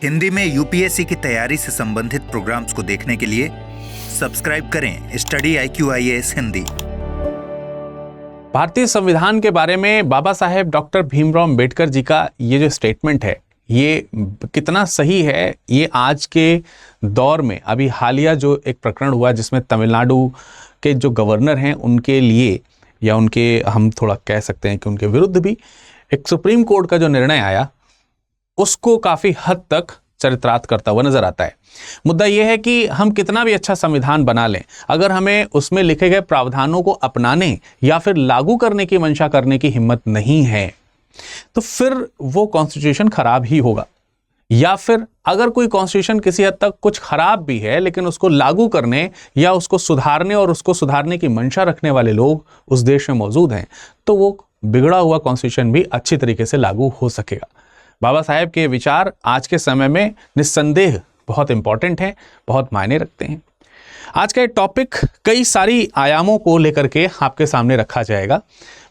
हिंदी में यूपीएससी की तैयारी से संबंधित प्रोग्राम्स को देखने के लिए सब्सक्राइब करें स्टडी IQIAS हिंदी। भारतीय संविधान के बारे में बाबा साहेब डॉक्टर भीमराव अंबेडकर जी का ये जो स्टेटमेंट है, ये कितना सही है, ये आज के दौर में अभी हालिया जो एक प्रकरण हुआ जिसमें तमिलनाडु के जो गवर्नर हैं उनके लिए, या उनके हम थोड़ा कह सकते हैं कि उनके विरुद्ध भी एक सुप्रीम कोर्ट का जो निर्णय आया, उसको काफी हद तक चरितार्थ करता हुआ नजर आता है। मुद्दा यह है कि हम कितना भी अच्छा संविधान बना लें, अगर हमें उसमें लिखे गए प्रावधानों को अपनाने या फिर लागू करने की मंशा करने की हिम्मत नहीं है, तो फिर वो कॉन्स्टिट्यूशन खराब ही होगा। या फिर अगर कोई कॉन्स्टिट्यूशन किसी हद तक कुछ खराब भी है, लेकिन उसको लागू करने या उसको सुधारने और उसको सुधारने की मंशा रखने वाले लोग उस देश में मौजूद हैं, तो वो बिगड़ा हुआ कॉन्स्टिट्यूशन भी अच्छी तरीके से लागू हो सकेगा। बाबा साहेब के विचार आज के समय में निस्संदेह बहुत इंपॉर्टेंट हैं, बहुत मायने रखते हैं। आज का ये टॉपिक कई सारी आयामों को लेकर के आपके सामने रखा जाएगा।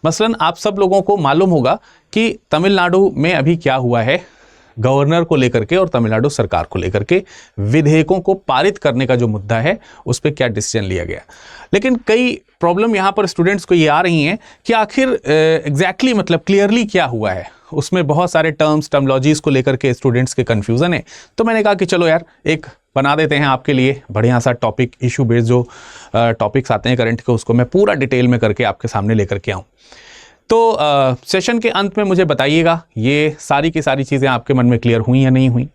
मसलन आप सब लोगों को मालूम होगा कि तमिलनाडु में अभी क्या हुआ है, गवर्नर को लेकर के और तमिलनाडु सरकार को लेकर के विधेयकों को पारित करने का जो मुद्दा है उस पर क्या डिसीजन लिया गया। लेकिन कई प्रॉब्लम यहाँ पर स्टूडेंट्स को ये आ रही हैं कि आखिर एग्जैक्टली मतलब क्लियरली क्या हुआ है। उसमें बहुत सारे टर्मोलॉजीज को लेकर के स्टूडेंट्स के कन्फ्यूजन है। तो मैंने कहा कि चलो यार एक बना देते हैं आपके लिए बढ़िया सा टॉपिक, इशू बेस्ड जो टॉपिक्स आते हैं करंट के, उसको मैं पूरा डिटेल में करके आपके सामने लेकर के आऊँ। तो सेशन के अंत में मुझे बताइएगा ये सारी की सारी चीज़ें आपके मन में क्लियर हुई या नहीं हुई।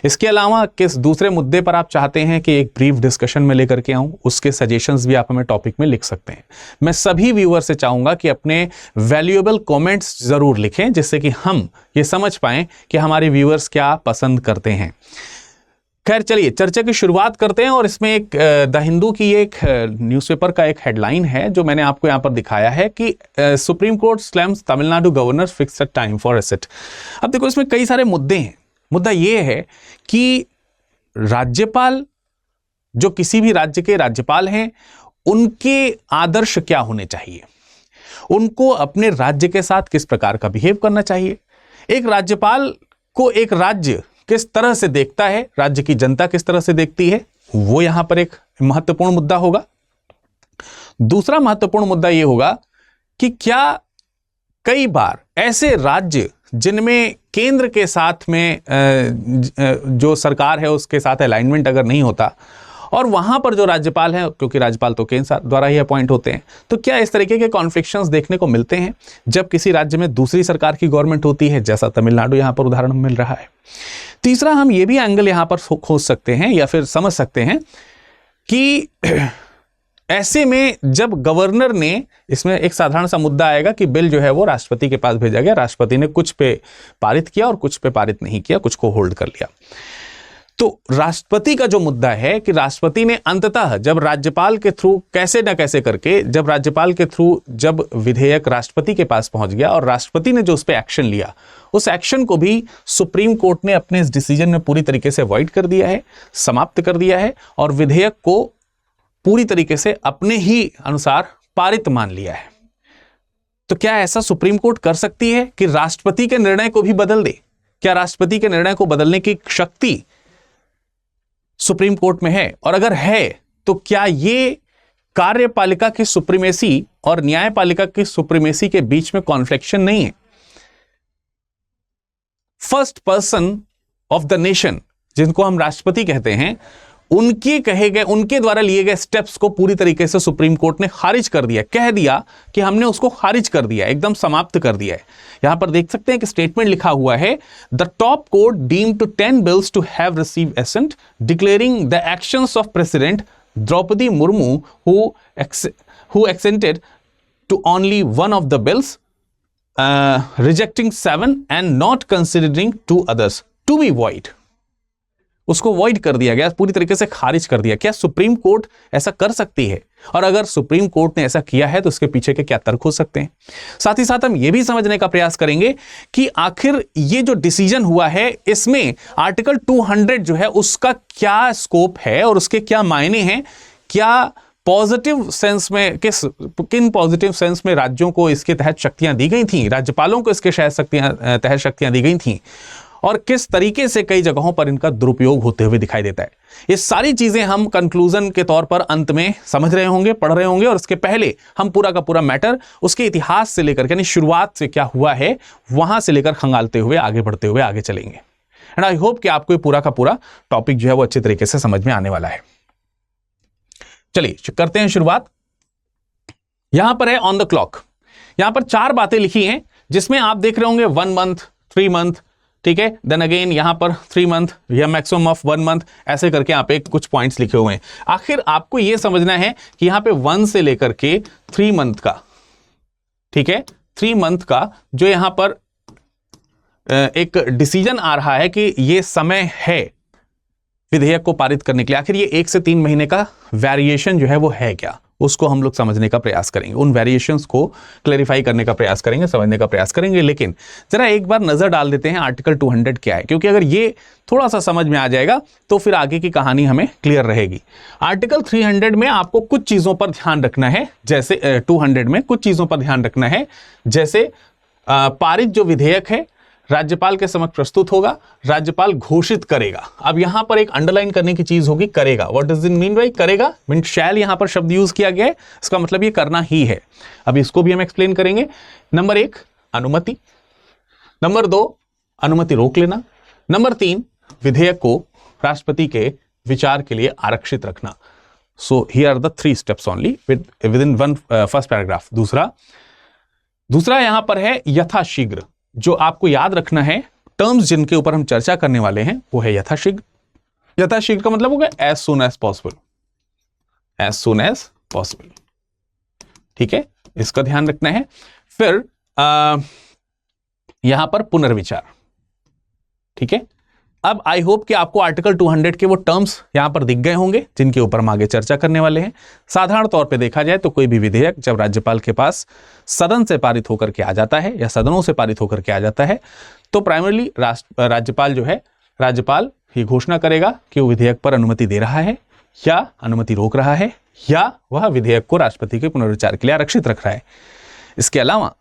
इसके अलावा किस दूसरे मुद्दे पर आप चाहते हैं कि एक ब्रीफ डिस्कशन में लेकर के आऊँ, उसके सजेशंस भी आप हमें टॉपिक में लिख सकते हैं। मैं सभी व्यूअर से चाहूँगा कि अपने वैल्यूएबल कमेंट्स ज़रूर लिखें, जिससे कि हम ये समझ पाएँ कि हमारे व्यूअर्स क्या पसंद करते हैं। खैर चलिए चर्चा की शुरुआत करते हैं। और इसमें एक द हिंदू की एक न्यूज़पेपर का एक हेडलाइन है जो मैंने आपको यहाँ पर दिखाया है कि supreme court slams Tamil Nadu governor fix a time for asset. अब देखो इसमें कई सारे मुद्दे हैं। मुद्दा ये है कि राज्यपाल, जो किसी भी राज्य के राज्यपाल हैं, उनके आदर्श क्या होने चाहिए, उनको अपने राज्य के साथ किस प्रकार का बिहेव करना चाहिए, एक राज्यपाल को एक राज्य किस तरह से देखता है, राज्य की जनता किस तरह से देखती है, वो यहां पर एक महत्वपूर्ण मुद्दा होगा। दूसरा महत्वपूर्ण मुद्दा यह होगा कि क्या कई बार ऐसे राज्य जिनमें केंद्र के साथ में जो सरकार है उसके साथ अलाइनमेंट अगर नहीं होता, और वहां पर जो राज्यपाल हैं, क्योंकि राज्यपाल तो केंद्र द्वारा ही अपॉइंट होते हैं, तो क्या इस तरीके के कॉन्फ्लिक्शंस देखने को मिलते हैं जब किसी राज्य में दूसरी सरकार की गवर्नमेंट होती है, जैसा तमिलनाडु यहां पर उदाहरण मिल रहा है। तीसरा हम ये भी एंगल यहां पर खोज सकते हैं या फिर समझ सकते हैं कि ऐसे में जब गवर्नर ने, इसमें एक साधारण सा मुद्दा आएगा कि बिल जो है वो राष्ट्रपति के पास भेजा गया, राष्ट्रपति ने कुछ पे पारित किया और कुछ पे पारित नहीं किया, कुछ को होल्ड कर लिया। तो राष्ट्रपति का जो मुद्दा है कि राष्ट्रपति ने अंततः जब राज्यपाल के थ्रू कैसे न कैसे करके, जब राज्यपाल के थ्रू जब विधेयक राष्ट्रपति के पास पहुंच गया और राष्ट्रपति ने जो उस पर एक्शन लिया, उस एक्शन को भी सुप्रीम कोर्ट ने अपने इस डिसीजन में पूरी तरीके से अवॉइड कर दिया है, समाप्त कर दिया है, और विधेयक को पूरी तरीके से अपने ही अनुसार पारित मान लिया है। तो क्या ऐसा सुप्रीम कोर्ट कर सकती है कि राष्ट्रपति के निर्णय को भी बदल दे? क्या राष्ट्रपति के निर्णय को बदलने की शक्ति सुप्रीम कोर्ट में है? और अगर है तो क्या ये कार्यपालिका की सुप्रीमेसी और न्यायपालिका की सुप्रीमेसी के बीच में कॉन्फ्लिक्शन नहीं है? First person of the nation, जिनको हम राष्ट्रपति कहते हैं, उनके कहे गए, उनके द्वारा लिए गए स्टेप्स को पूरी तरीके से सुप्रीम कोर्ट ने खारिज कर दिया, कह दिया कि हमने उसको खारिज कर दिया, एकदम समाप्त कर दिया है। यहां पर देख सकते हैं कि स्टेटमेंट लिखा हुआ है, the top court deemed to 10 bills to have received assent, declaring the actions of president Droupadi Murmu who exented to only one of the bills, rejecting 7 and not considering 2 others to be void। उसको void कर दिया गया, पूरी तरीके से खारिज कर दिया। क्या सुप्रीम कोर्ट ऐसा कर सकती है? और अगर सुप्रीम कोर्ट ने ऐसा किया है तो उसके पीछे के क्या तर्क हो सकते हैं? साथ ही साथ हम यह भी समझने का प्रयास करेंगे कि आखिर ये जो डिसीजन हुआ है, इसमें आर्टिकल 200 जो है उसका क्या स्कोप है और उसके क्या मायने हैं। क्या पॉजिटिव सेंस में, किन पॉजिटिव सेंस में राज्यों को इसके तहत शक्तियां दी गई थी, राज्यपालों को इसके तहत शक्तियां दी गई थी, और किस तरीके से कई जगहों पर इनका दुरुपयोग होते हुए दिखाई देता है। ये सारी चीजें हम कंक्लूजन के तौर पर अंत में समझ रहे होंगे, पढ़ रहे होंगे, और उसके पहले हम पूरा का पूरा मैटर उसके इतिहास से लेकर, यानी शुरुआत से क्या हुआ है वहां से लेकर खंगालते हुए आगे बढ़ते हुए आगे चलेंगे। एंड आई होप कि आपको ये पूरा का पूरा टॉपिक जो है वो अच्छे तरीके से समझ में आने वाला है। चलिए करते हैं शुरुआत। यहां पर है ऑन द क्लॉक, यहां पर 4 बातें लिखी हैं जिसमें आप देख रहे होंगे 1 मंथ, 3 मंथ, ठीक है, देन अगेन यहां पर 3 मंथ या मैक्सिमम ऑफ 1 मंथ, ऐसे करके यहां पे कुछ पॉइंट्स लिखे हुए हैं। आखिर आपको यह समझना है कि यहां पे 1 से लेकर के 3 मंथ का, ठीक है, 3 मंथ का जो यहां पर एक डिसीजन आ रहा है कि यह समय है विधेयक को पारित करने के लिए, आखिर ये 1 से 3 महीने का वेरिएशन जो है वो है क्या, उसको हम लोग समझने का प्रयास करेंगे, उन वेरिएशंस को क्लैरिफाई करने का प्रयास करेंगे, समझने का प्रयास करेंगे। लेकिन जरा एक बार नजर डाल देते हैं आर्टिकल 200 क्या है, क्योंकि अगर ये थोड़ा सा समझ में आ जाएगा तो फिर आगे की कहानी हमें क्लियर रहेगी। आर्टिकल 300 में आपको कुछ चीजों पर ध्यान रखना है, जैसे 200 में कुछ चीजों पर ध्यान रखना है, जैसे पारित जो विधेयक है राज्यपाल के समक्ष प्रस्तुत होगा, राज्यपाल घोषित करेगा। अब यहां पर एक अंडरलाइन करने की चीज होगी, करेगा। What does it mean by करेगा? मीन शैल यहां पर शब्द यूज किया गया है, इसका मतलब ये करना ही है। अब इसको भी हम एक्सप्लेन करेंगे। नंबर 1 अनुमति, नंबर 2 अनुमति रोक लेना, नंबर 3 विधेयक को राष्ट्रपति के विचार के लिए आरक्षित रखना। So here are the 3 steps only within one first paragraph. दूसरा यहां पर है यथाशीघ्र। जो आपको याद रखना है, टर्म्स जिनके ऊपर हम चर्चा करने वाले हैं वो है यथाशीघ्र। यथाशीघ्र का मतलब होगा as soon as possible, as soon as possible, ठीक है, इसका ध्यान रखना है। फिर यहां पर पुनर्विचार, ठीक है। अब आई होप कि आपको आर्टिकल 200 के वो टर्म्स यहां पर दिख गए होंगे जिनके ऊपर हम आगे चर्चा करने वाले हैं। साधारण तौर पे देखा जाए तो कोई भी विधेयक जब राज्यपाल के पास सदन से पारित होकर के आ जाता है या सदनों से पारित होकर के आ जाता है तो प्राइमरली राज्यपाल जो है, राज्यपाल ये घोषणा करेगा कि वो विधेयक पर अनुमति दे रहा है या अनुमति रोक रहा है या वह विधेयक को राष्ट्रपति के पुनर्विचार के लिए आरक्षित रख रहा है। इसके अलावा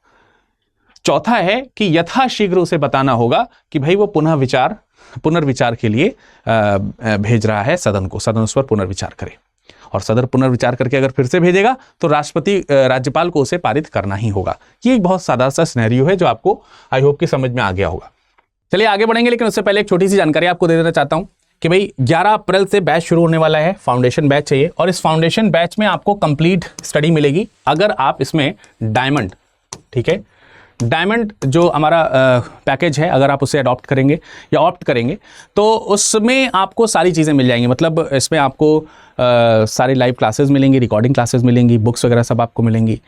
चौथा है कि यथाशीघ्र उसे बताना होगा कि भाई वो पुनर्विचार के लिए भेज रहा है सदन को, सदन उस पर पुनर्विचार करे, और सदन पुनर्विचार करके अगर फिर से भेजेगा तो राज्यपाल को उसे पारित करना ही होगा। ये एक बहुत सादा सा सिनेरियो है जो आपको आई होप कि समझ में आ गया होगा। चलिए आगे बढ़ेंगे, लेकिन उससे पहले एक छोटी सी जानकारी आपको दे देना चाहता हूं कि भाई 11 अप्रैल से बैच शुरू होने वाला है, फाउंडेशन बैच चाहिए, और इस फाउंडेशन बैच में आपको कंप्लीट स्टडी मिलेगी अगर आप इसमें डायमंड, ठीक है, डायमंड जो हमारा पैकेज है, अगर आप उसे अडॉप्ट करेंगे या ऑप्ट करेंगे तो उसमें आपको सारी चीज़ें मिल जाएंगी। मतलब इसमें आपको सारी लाइव क्लासेस मिलेंगी, रिकॉर्डिंग क्लासेस मिलेंगी, बुक्स वगैरह सब आपको मिलेंगी,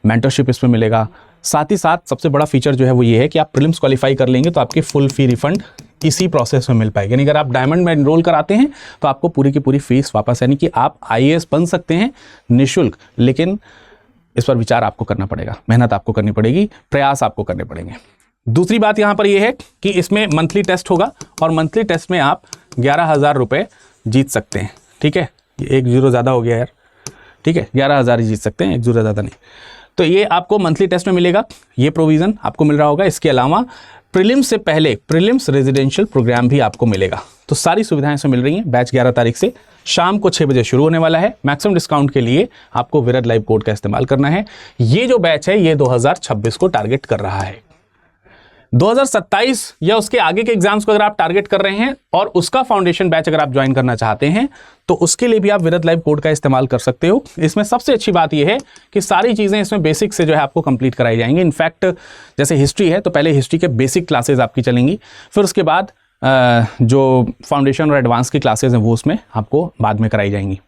मेंटरशिप इसमें मिलेगा। साथ ही साथ सबसे बड़ा फीचर जो है वो ये है कि आप प्रीलिम्स क्वालिफाई कर लेंगे तो आपकी फुल फी रिफंड इसी प्रोसेस में मिल पाएगी। यानी अगर आप डायमंड में एनरोल कराते हैं तो आपको पूरी की पूरी फीस वापस, यानी कि आप IAS बन सकते हैं निःशुल्क, लेकिन इस पर विचार आपको करना पड़ेगा, मेहनत आपको करनी पड़ेगी, प्रयास आपको करने पड़ेंगे। दूसरी बात यहां पर यह है कि इसमें मंथली टेस्ट होगा और मंथली टेस्ट में आप 11,000 रुपये जीत सकते हैं, ठीक है। ये 1 जीरो ज़्यादा हो गया यार, ठीक है, 11,000 ही जीत सकते हैं, 1 जीरो ज़्यादा नहीं। तो ये आपको मंथली टेस्ट में मिलेगा, ये प्रोविज़न आपको मिल रहा होगा। इसके अलावा प्रीलिम्स से पहले प्रीलिम्स रेजिडेंशियल प्रोग्राम भी आपको मिलेगा। तो सारी सुविधाएं इसमें मिल रही हैं। बैच 11 तारीख से शाम को 6 बजे शुरू होने वाला है। मैक्सिमम डिस्काउंट के लिए आपको विरद लाइव कोड का इस्तेमाल करना है। ये जो बैच है ये 2026 को टारगेट कर रहा है। 2027 या उसके आगे के एग्जाम्स को अगर आप टारगेट कर रहे हैं और उसका फाउंडेशन बैच अगर आप ज्वाइन करना चाहते हैं तो उसके लिए भी आप विरद लाइव कोड का इस्तेमाल कर सकते हो। इसमें सबसे अच्छी बात यह है कि सारी चीज़ें इसमें बेसिक से जो है आपको कंप्लीट कराई जाएंगी। इनफैक्ट जैसे हिस्ट्री है तो पहले हिस्ट्री के बेसिक क्लासेज आपकी चलेंगी, फिर उसके बाद जो फाउंडेशन और एडवांस की क्लासेज हैं वो उसमें आपको बाद में कराई जाएंगी।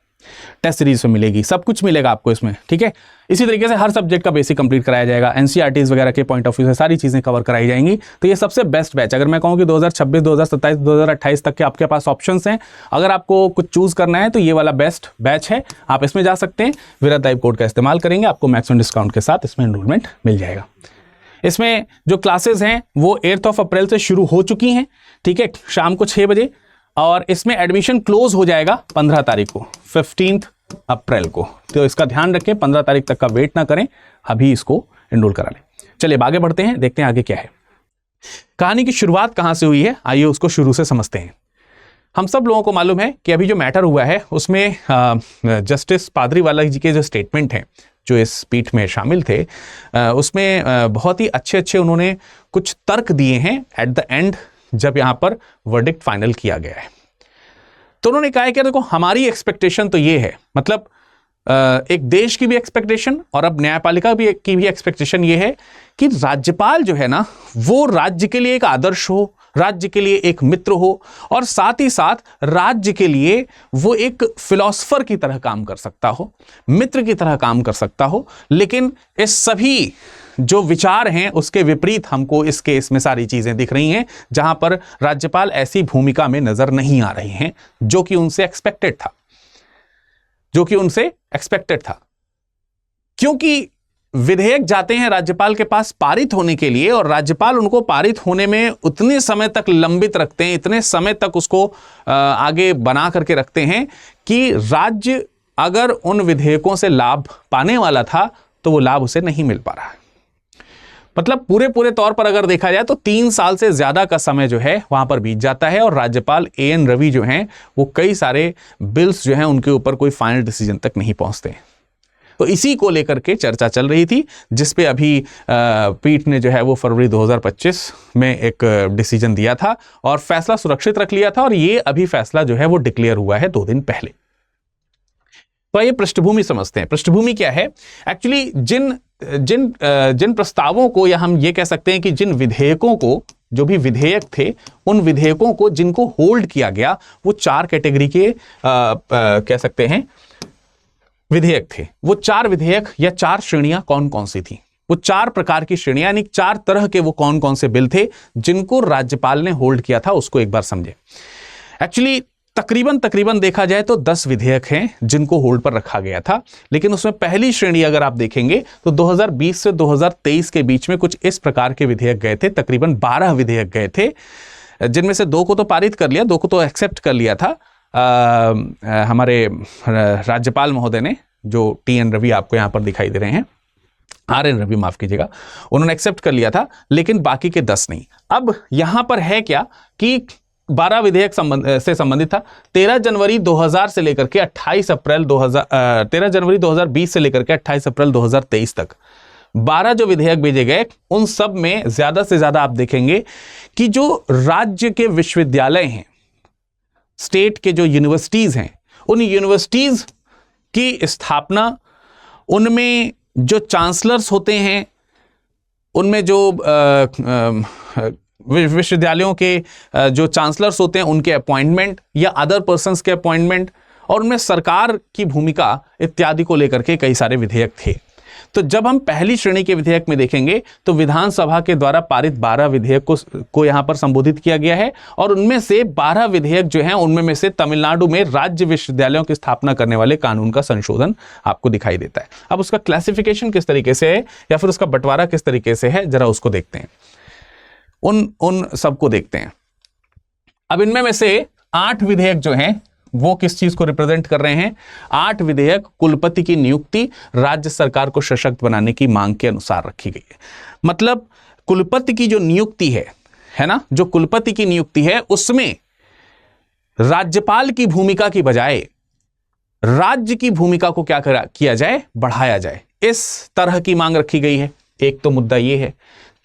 टेस्ट सीरीज में मिलेगी, सब कुछ मिलेगा आपको इसमें, ठीक है। इसी तरीके से हर सब्जेक्ट का बेसिक कंप्लीट कराया जाएगा। एनसीईआरटीज वगैरह के पॉइंट ऑफ व्यू से सारी चीज़ें कवर कराई जाएंगी। तो ये सबसे बेस्ट बैच, अगर मैं कहूँ कि 2026, 2027, 2028 तक के आपके पास ऑप्शंस हैं, अगर आपको कुछ चूज़ करना है तो ये वाला बेस्ट बैच है, आप इसमें जा सकते हैं। विरद लाइव कोड का इस्तेमाल करेंगे, आपको मैक्सिमम डिस्काउंट के साथ इसमें एनरोलमेंट मिल जाएगा। इसमें जो क्लासेस हैं वो 8 अप्रैल से शुरू हो चुकी हैं, ठीक है, शाम को 6 बजे, और इसमें एडमिशन क्लोज हो जाएगा 15 तारीख को, 15 अप्रैल को। तो इसका ध्यान रखें, 15 तारीख तक का वेट ना करें, अभी इसको एनरोल करा लें। चलिए आगे बढ़ते हैं, देखते हैं आगे क्या है। कहानी की शुरुआत कहां से हुई है, आइए उसको शुरू से समझते हैं। हम सब लोगों को मालूम है कि अभी जो मैटर हुआ है उसमें जस्टिस पादरीवाला जी के जो स्टेटमेंट हैं, जो इस पीठ में शामिल थे, उसमें बहुत ही अच्छे उन्होंने कुछ तर्क दिए हैं एट द एंड, जब यहां पर वर्डिक्ट फाइनल किया गया है। तो उन्होंने कहा है कि देखो हमारी एक्सपेक्टेशन तो ये है, मतलब एक देश की भी एक्सपेक्टेशन और अब न्यायपालिका की भी एक्सपेक्टेशन ये है कि राज्यपाल जो है ना वो राज्य के लिए एक आदर्श हो, राज्य के लिए एक मित्र हो, और साथ ही साथ राज्य के लिए वो एक फिलॉसफर की तरह काम कर सकता हो, मित्र की तरह काम कर सकता हो। लेकिन इस सभी जो विचार हैं उसके विपरीत हमको इस केस में सारी चीजें दिख रही हैं, जहां पर राज्यपाल ऐसी भूमिका में नजर नहीं आ रहे हैं जो कि उनसे एक्सपेक्टेड था, क्योंकि विधेयक जाते हैं राज्यपाल के पास पारित होने के लिए, और राज्यपाल उनको पारित होने में उतने समय तक लंबित रखते हैं, इतने समय तक उसको आगे बना करके रखते हैं कि राज्य अगर उन विधेयकों से लाभ पाने वाला था तो वो लाभ उसे नहीं मिल पा रहा है। मतलब पूरे तौर पर अगर देखा जाए तो 3 साल से ज्यादा का समय जो है वहां पर बीत जाता है, और राज्यपाल एएन रवि जो हैं वो कई सारे बिल्स जो हैं उनके ऊपर कोई फाइनल डिसीजन तक नहीं पहुंचते। तो इसी को लेकर के चर्चा चल रही थी, जिसपे अभी पीठ ने जो है वो फरवरी 2025 में एक डिसीजन दिया था और फैसला सुरक्षित रख लिया था, और ये अभी फैसला जो है वो डिक्लेयर हुआ है 2 दिन पहले। तो ये पृष्ठभूमि समझते हैं। पृष्ठभूमि क्या है? एक्चुअली जिन प्रस्तावों को, या हम ये कह सकते हैं कि जिन विधेयकों को, जो भी विधेयक थे, उन विधेयकों को जिनको होल्ड किया गया वो 4 कैटेगरी के कह सकते हैं विधेयक थे। वो 4 विधेयक या 4 श्रेणियां कौन कौन सी थी? वो 4 प्रकार की श्रेणियां, यानी 4 तरह के वो कौन कौन से बिल थे जिनको राज्यपाल ने होल्ड किया था, उसको एक बार समझे। एक्चुअली तकरीबन देखा जाए तो 10 विधेयक हैं जिनको होल्ड पर रखा गया था, लेकिन उसमें पहली श्रेणी अगर आप देखेंगे तो 2020 से 2023 के बीच में कुछ इस प्रकार के विधेयक गए थे। तकरीबन 12 विधेयक गए थे, जिनमें से 2 को तो पारित कर लिया, 2 को तो एक्सेप्ट कर लिया था हमारे राज्यपाल महोदय ने, जो टीएन रवि आपको यहां पर दिखाई दे रहे हैं, आरएन रवि माफ कीजिएगा, उन्होंने एक्सेप्ट कर लिया था, लेकिन बाकी के 10 नहीं। अब यहां पर है क्या कि 12 विधेयक से संबंधित था। 13 जनवरी 2000 से लेकर के 28 अप्रैल 13 जनवरी 2020 से लेकर के 28 अप्रैल 2023 तक 12 जो विधेयक भेजे गए, उन सब में ज्यादा से ज्यादा आप देखेंगे कि जो राज्य के विश्वविद्यालय हैं, स्टेट के जो यूनिवर्सिटीज हैं, उन यूनिवर्सिटीज की स्थापना, उनमें जो चांसलर्स होते हैं, उनमें जो विश्वविद्यालयों के जो चांसलर्स होते हैं उनके अपॉइंटमेंट या अदर पर्सन्स के अपॉइंटमेंट, और उनमें सरकार की भूमिका इत्यादि को लेकर के कई सारे विधेयक थे। तो जब हम पहली श्रेणी के विधेयक में देखेंगे तो विधानसभा के द्वारा पारित 12 विधेयक को यहां पर संबोधित किया गया है, और उनमें से 12 विधेयक जो हैं उनमें में से तमिलनाडु में राज्य विश्वविद्यालयों की स्थापना करने वाले कानून का संशोधन आपको दिखाई देता है। अब उसका क्लासिफिकेशन किस तरीके से है या फिर उसका बंटवारा किस तरीके से है, जरा उसको देखते हैं, उन सबको देखते हैं। अब इनमें में से 8 विधेयक जो हैं वो किस चीज को रिप्रेजेंट कर रहे हैं? 8 विधेयक कुलपति की नियुक्ति राज्य सरकार को सशक्त बनाने की मांग के अनुसार रखी गई है। मतलब कुलपति की जो नियुक्ति है ना, जो कुलपति की नियुक्ति है उसमें राज्यपाल की भूमिका की बजाय राज्य की भूमिका को क्या किया जाए, बढ़ाया जाए, इस तरह की मांग रखी गई है। एक तो मुद्दा ये है।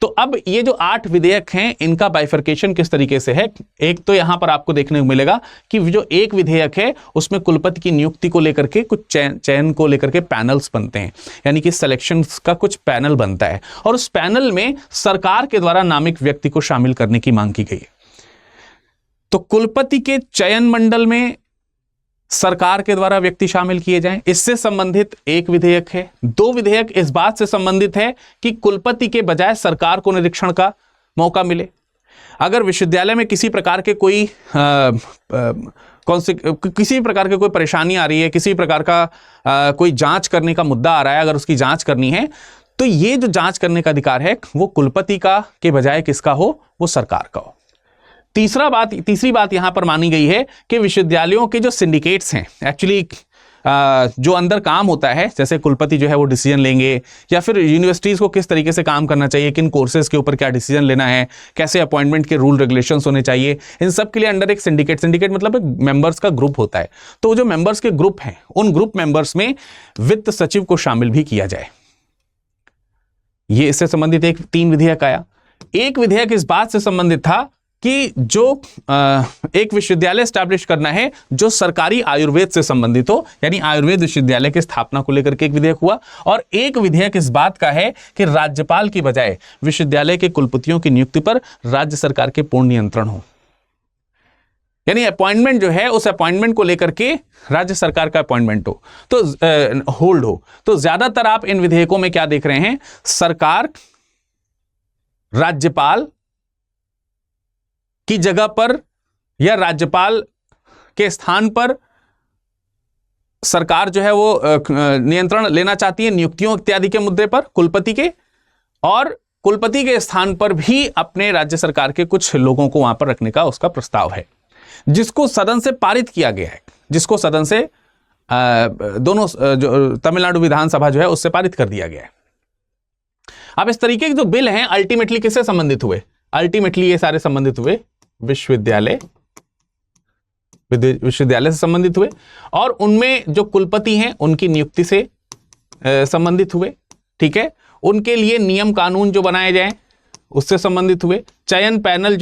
तो अब ये जो 8 विधेयक हैं इनका बाइफर्केशन किस तरीके से है? एक तो यहां पर आपको देखने को मिलेगा कि जो एक विधेयक है उसमें कुलपति की नियुक्ति को लेकर के कुछ चयन को लेकर के पैनल्स बनते हैं, यानी कि सिलेक्शंस का कुछ पैनल बनता है, और उस पैनल में सरकार के द्वारा नामित व्यक्ति को शामिल करने की मांग की गई है। तो कुलपति के चयन मंडल में सरकार के द्वारा व्यक्ति शामिल किए जाएं, इससे संबंधित एक विधेयक है। 2 विधेयक इस बात से संबंधित है कि कुलपति के बजाय सरकार को निरीक्षण का मौका मिले। अगर विश्वविद्यालय में किसी प्रकार के कोई किसी प्रकार की कोई परेशानी आ रही है, किसी प्रकार का कोई जांच करने का मुद्दा आ रहा है, अगर उसकी जांच करनी है, तो ये जो जांच करने का अधिकार है वो कुलपति का के बजाय किसका हो? वो सरकार का हो। तीसरी बात यहां पर मानी गई है कि विश्वविद्यालयों के जो सिंडिकेट्स हैं, एक्चुअली जो अंदर काम होता है, जैसे कुलपति जो है वो डिसीजन लेंगे, या फिर यूनिवर्सिटीज़ को किस तरीके से काम करना चाहिए, किन कोर्सेज के ऊपर क्या डिसीजन लेना है, कैसे अपॉइंटमेंट के रूल रेगुलेशंस होने चाहिए, इन सब के लिए अंडर एक सिंडिकेट मतलब एक मेंबर्स का ग्रुप होता है। तो जो मेंबर्स के ग्रुप हैं, उन ग्रुप मेंबर्स में वित्त सचिव को शामिल भी किया जाए। ये इससे संबंधित एक 3 विधेयक आया। एक विधेयक इस बात से संबंधित था कि जो एक विश्वविद्यालय स्टैब्लिश करना है जो सरकारी आयुर्वेद से संबंधित हो, यानी आयुर्वेद विश्वविद्यालय की स्थापना को लेकर के एक विधेयक हुआ। और एक विधेयक इस बात का है कि राज्यपाल की बजाय विश्वविद्यालय के कुलपतियों की नियुक्ति पर राज्य सरकार के पूर्ण नियंत्रण हो, यानी अपॉइंटमेंट जो है उस अपॉइंटमेंट को लेकर के राज्य सरकार का अपॉइंटमेंट हो, तो होल्ड हो। तो ज्यादातर आप इन विधेयकों में क्या देख रहे हैं, सरकार राज्यपाल की जगह पर या राज्यपाल के स्थान पर सरकार जो है वो नियंत्रण लेना चाहती है नियुक्तियों इत्यादि के मुद्दे पर कुलपति के, और कुलपति के स्थान पर भी अपने राज्य सरकार के कुछ लोगों को वहां पर रखने का उसका प्रस्ताव है, जिसको सदन से पारित किया गया है, जिसको सदन से दोनों जो तमिलनाडु विधानसभा जो है उससे पारित कर दिया गया है। अब इस तरीके के जो बिल हैं अल्टीमेटली किससे संबंधित हुए, अल्टीमेटली ये सारे संबंधित हुए विश्वविद्यालय से संबंधित हुए, और उनमें जो कुलपति हैं उनकी नियुक्ति से संबंधित हुए। ठीक है, उनके लिए नियम कानून जो बनाए जाएं उससे संबंधित हुए, चयन पैनल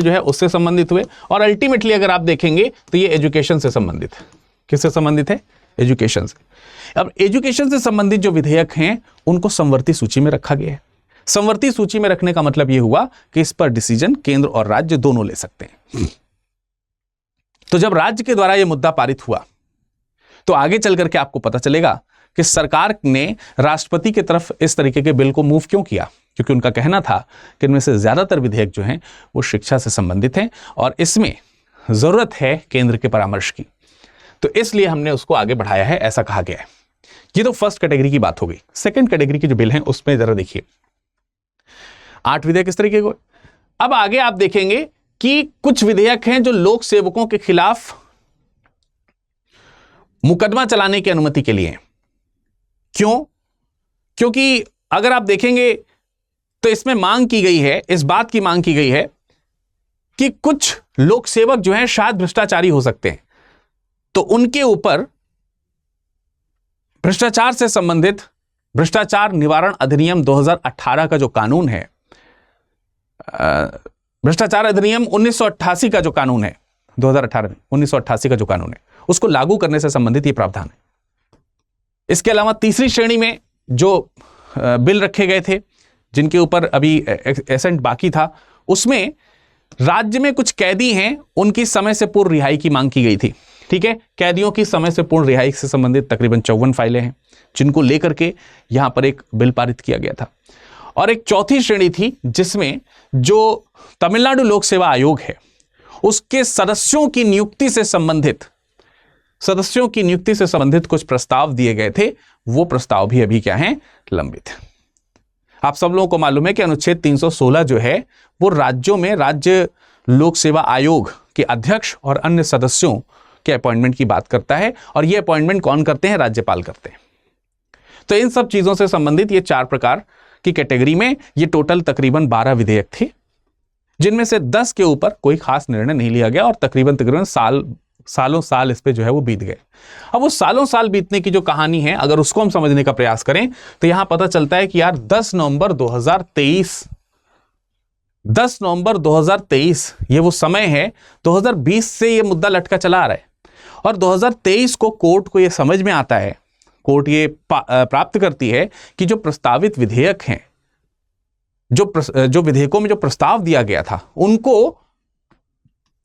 जो है उससे संबंधित हुए, और अल्टीमेटली अगर आप देखेंगे तो ये एजुकेशन से संबंधित है। किससे संबंधित है, एजुकेशन से। अब एजुकेशन से संबंधित जो विधेयक हैं उनको संवर्ती सूची में रखा गया है। संवर्ती सूची में रखने का मतलब यह हुआ कि इस पर डिसीजन केंद्र और राज्य दोनों ले सकते हैं। तो जब राज्य के द्वारा यह मुद्दा पारित हुआ तो आगे चल करके आपको पता चलेगा कि सरकार ने राष्ट्रपति की तरफ इस तरीके के बिल को मूव क्यों किया, क्योंकि उनका कहना था कि इनमें से ज्यादातर विधेयक जो हैं वो शिक्षा से संबंधित हैं और इसमें जरूरत है केंद्र के परामर्श की, तो इसलिए हमने उसको आगे बढ़ाया है, ऐसा कहा गया है। ये तो फर्स्ट कैटेगरी की बात हो गई। सेकंड कैटेगरी के जो बिल हैं उसमें जरा देखिए 8 विधेयक इस तरीके को। अब आगे आप देखेंगे कि कुछ विधेयक हैं जो लोक सेवकों के खिलाफ मुकदमा चलाने की अनुमति के लिए हैं। क्यों? क्योंकि अगर आप देखेंगे तो इसमें मांग की गई है, इस बात की मांग की गई है कि कुछ लोक सेवक जो हैं शायद भ्रष्टाचारी हो सकते हैं, तो उनके ऊपर भ्रष्टाचार से संबंधित भ्रष्टाचार निवारण अधिनियम 2018 का जो कानून है, भ्रष्टाचार अधिनियम 1988 का जो कानून है, 2018 में 1988 का जो कानून है, उसको लागू करने से संबंधित ये प्रावधान है। इसके अलावा तीसरी श्रेणी में जो बिल रखे गए थे जिनके ऊपर अभी एसेंट बाकी था, उसमें राज्य में कुछ कैदी हैं उनकी समय से पूर्व रिहाई की मांग की गई थी। ठीक है, कैदियों की समय से पूर्ण रिहाई से संबंधित तकरीबन 54 फाइलें हैं जिनको लेकर के यहां पर एक बिल पारित किया गया था। और एक चौथी श्रेणी थी जिसमें जो तमिलनाडु लोक सेवा आयोग है उसके सदस्यों की नियुक्ति से संबंधित कुछ प्रस्ताव दिए गए थे। वो प्रस्ताव भी अभी क्या हैं, लंबित है। आप सब लोगों को मालूम है कि अनुच्छेद 316 जो है वो राज्यों में राज्य लोक सेवा आयोग के अध्यक्ष और अन्य सदस्यों के अपॉइंटमेंट की बात करता है, और ये अपॉइंटमेंट कौन करते हैं, राज्यपाल करते हैं। तो इन सब चीजों से संबंधित ये 4 प्रकार की कैटेगरी में ये टोटल तकरीबन 12 विधेयक थे, जिनमें से 10 के ऊपर कोई खास निर्णय नहीं लिया गया और तकरीबन सालों साल इस पे जो है वो बीत गए। अब वो सालों साल बीतने की जो कहानी है, अगर उसको हम समझने का प्रयास करें तो यहां पता चलता है कि यार 10 नवंबर 2023 ये वो समय है। 2020 से ये मुद्दा लटका चला आ रहा है और 2023 को कोर्ट को ये समझ में आता है, कोर्ट ये प्राप्त करती है कि जो प्रस्तावित विधेयक हैं, जो विधेयकों में जो प्रस्ताव दिया गया था, उनको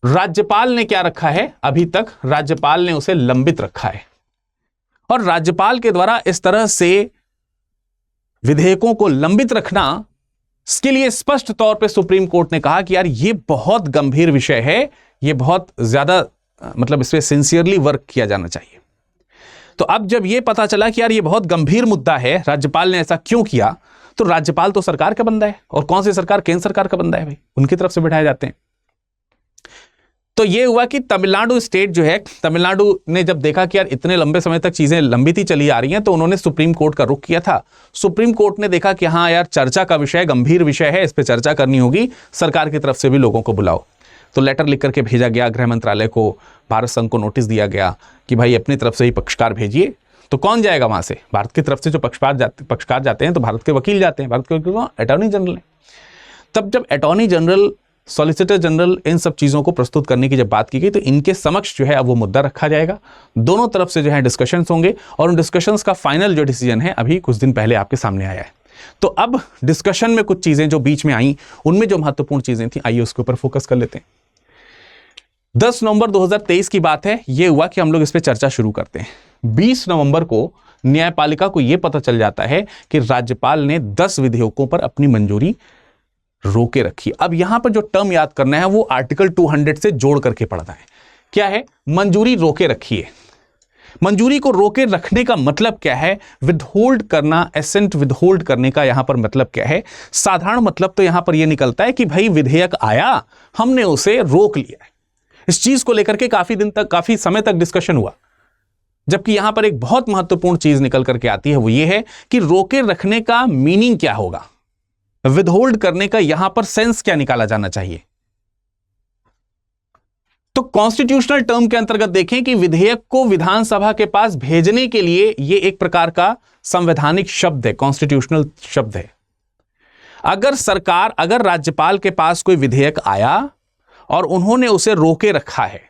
राज्यपाल ने क्या रखा है, अभी तक राज्यपाल ने उसे लंबित रखा है। और राज्यपाल के द्वारा इस तरह से विधेयकों को लंबित रखना, इसके लिए स्पष्ट तौर पे सुप्रीम कोर्ट ने कहा कि यार ये बहुत गंभीर विषय है, ये बहुत ज्यादा मतलब इस पे सिंसियरली वर्क किया जाना चाहिए। तो अब जब ये पता चला कि यार ये बहुत गंभीर मुद्दा है, राज्यपाल ने ऐसा क्यों किया, तो राज्यपाल तो सरकार का बंदा है, और कौन सी सरकार, केंद्र सरकार का बंदा है भाई, उनकी तरफ से बिठाए जाते हैं। तो ये हुआ कि तमिलनाडु स्टेट जो है, तमिलनाडु ने जब देखा कि यार इतने लंबे समय तक चीजें लंबित ही चली आ रही हैं, तो उन्होंने सुप्रीम कोर्ट का रुख किया था। सुप्रीम कोर्ट ने देखा कि हाँ यार चर्चा का विषय, गंभीर विषय है, इस पर चर्चा करनी होगी, सरकार की तरफ से भी लोगों को बुलाओ। तो लेटर लिख करके भेजा गया गृह मंत्रालय को, भारत संघ को नोटिस दिया गया कि भाई अपनी तरफ से ही पक्षकार भेजिए। तो कौन जाएगा वहां से? भारत की तरफ से जो पक्षकार जाते हैं तो भारत के वकील जाते हैं। भारत के वकील अटॉर्नी जनरल है। तब जब अटॉर्नी जनरल, सॉलिसिटर जनरल, इन सब चीज़ों को प्रस्तुत करने की जब बात की गई, तो इनके समक्ष जो है अब वो मुद्दा रखा जाएगा। दोनों तरफ से जो है डिस्कशंस होंगे और उन डिस्कशंस का फाइनल जो डिसीजन है अभी कुछ दिन पहले आपके सामने आया है। तो अब डिस्कशन में कुछ चीज़ें जो बीच में आई, उनमें जो महत्वपूर्ण चीज़ें थी, आइए उसके ऊपर फोकस कर लेते हैं। 10 नवंबर 2023 की बात है। यह हुआ कि हम लोग इस पर चर्चा शुरू करते हैं। 20 नवंबर को न्यायपालिका को यह पता चल जाता है कि राज्यपाल ने 10 विधेयकों पर अपनी मंजूरी रोके रखी। अब यहां पर जो टर्म याद करना है वो आर्टिकल 200 से जोड़ करके पढ़ना है। क्या है? मंजूरी रोके रखी है। मंजूरी को रोके रखने का मतलब क्या है? विदहोल्ड करना, एसेंट विदहोल्ड करने का यहां पर मतलब क्या है? साधारण मतलब तो यहां पर यह निकलता है कि भाई विधेयक आया, हमने उसे रोक लिया है। इस चीज को लेकर के काफी समय तक डिस्कशन हुआ, जबकि यहां पर एक बहुत महत्वपूर्ण चीज निकल करके आती है, वो ये है कि रोके रखने का मीनिंग क्या होगा, विदहोल्ड करने का यहां पर सेंस क्या निकाला जाना चाहिए। तो कॉन्स्टिट्यूशनल टर्म के अंतर्गत देखें कि विधेयक को विधानसभा के पास भेजने के लिए यह एक प्रकार का संवैधानिक शब्द है, कॉन्स्टिट्यूशनल शब्द है। अगर राज्यपाल के पास कोई विधेयक आया और उन्होंने उसे रोके रखा है,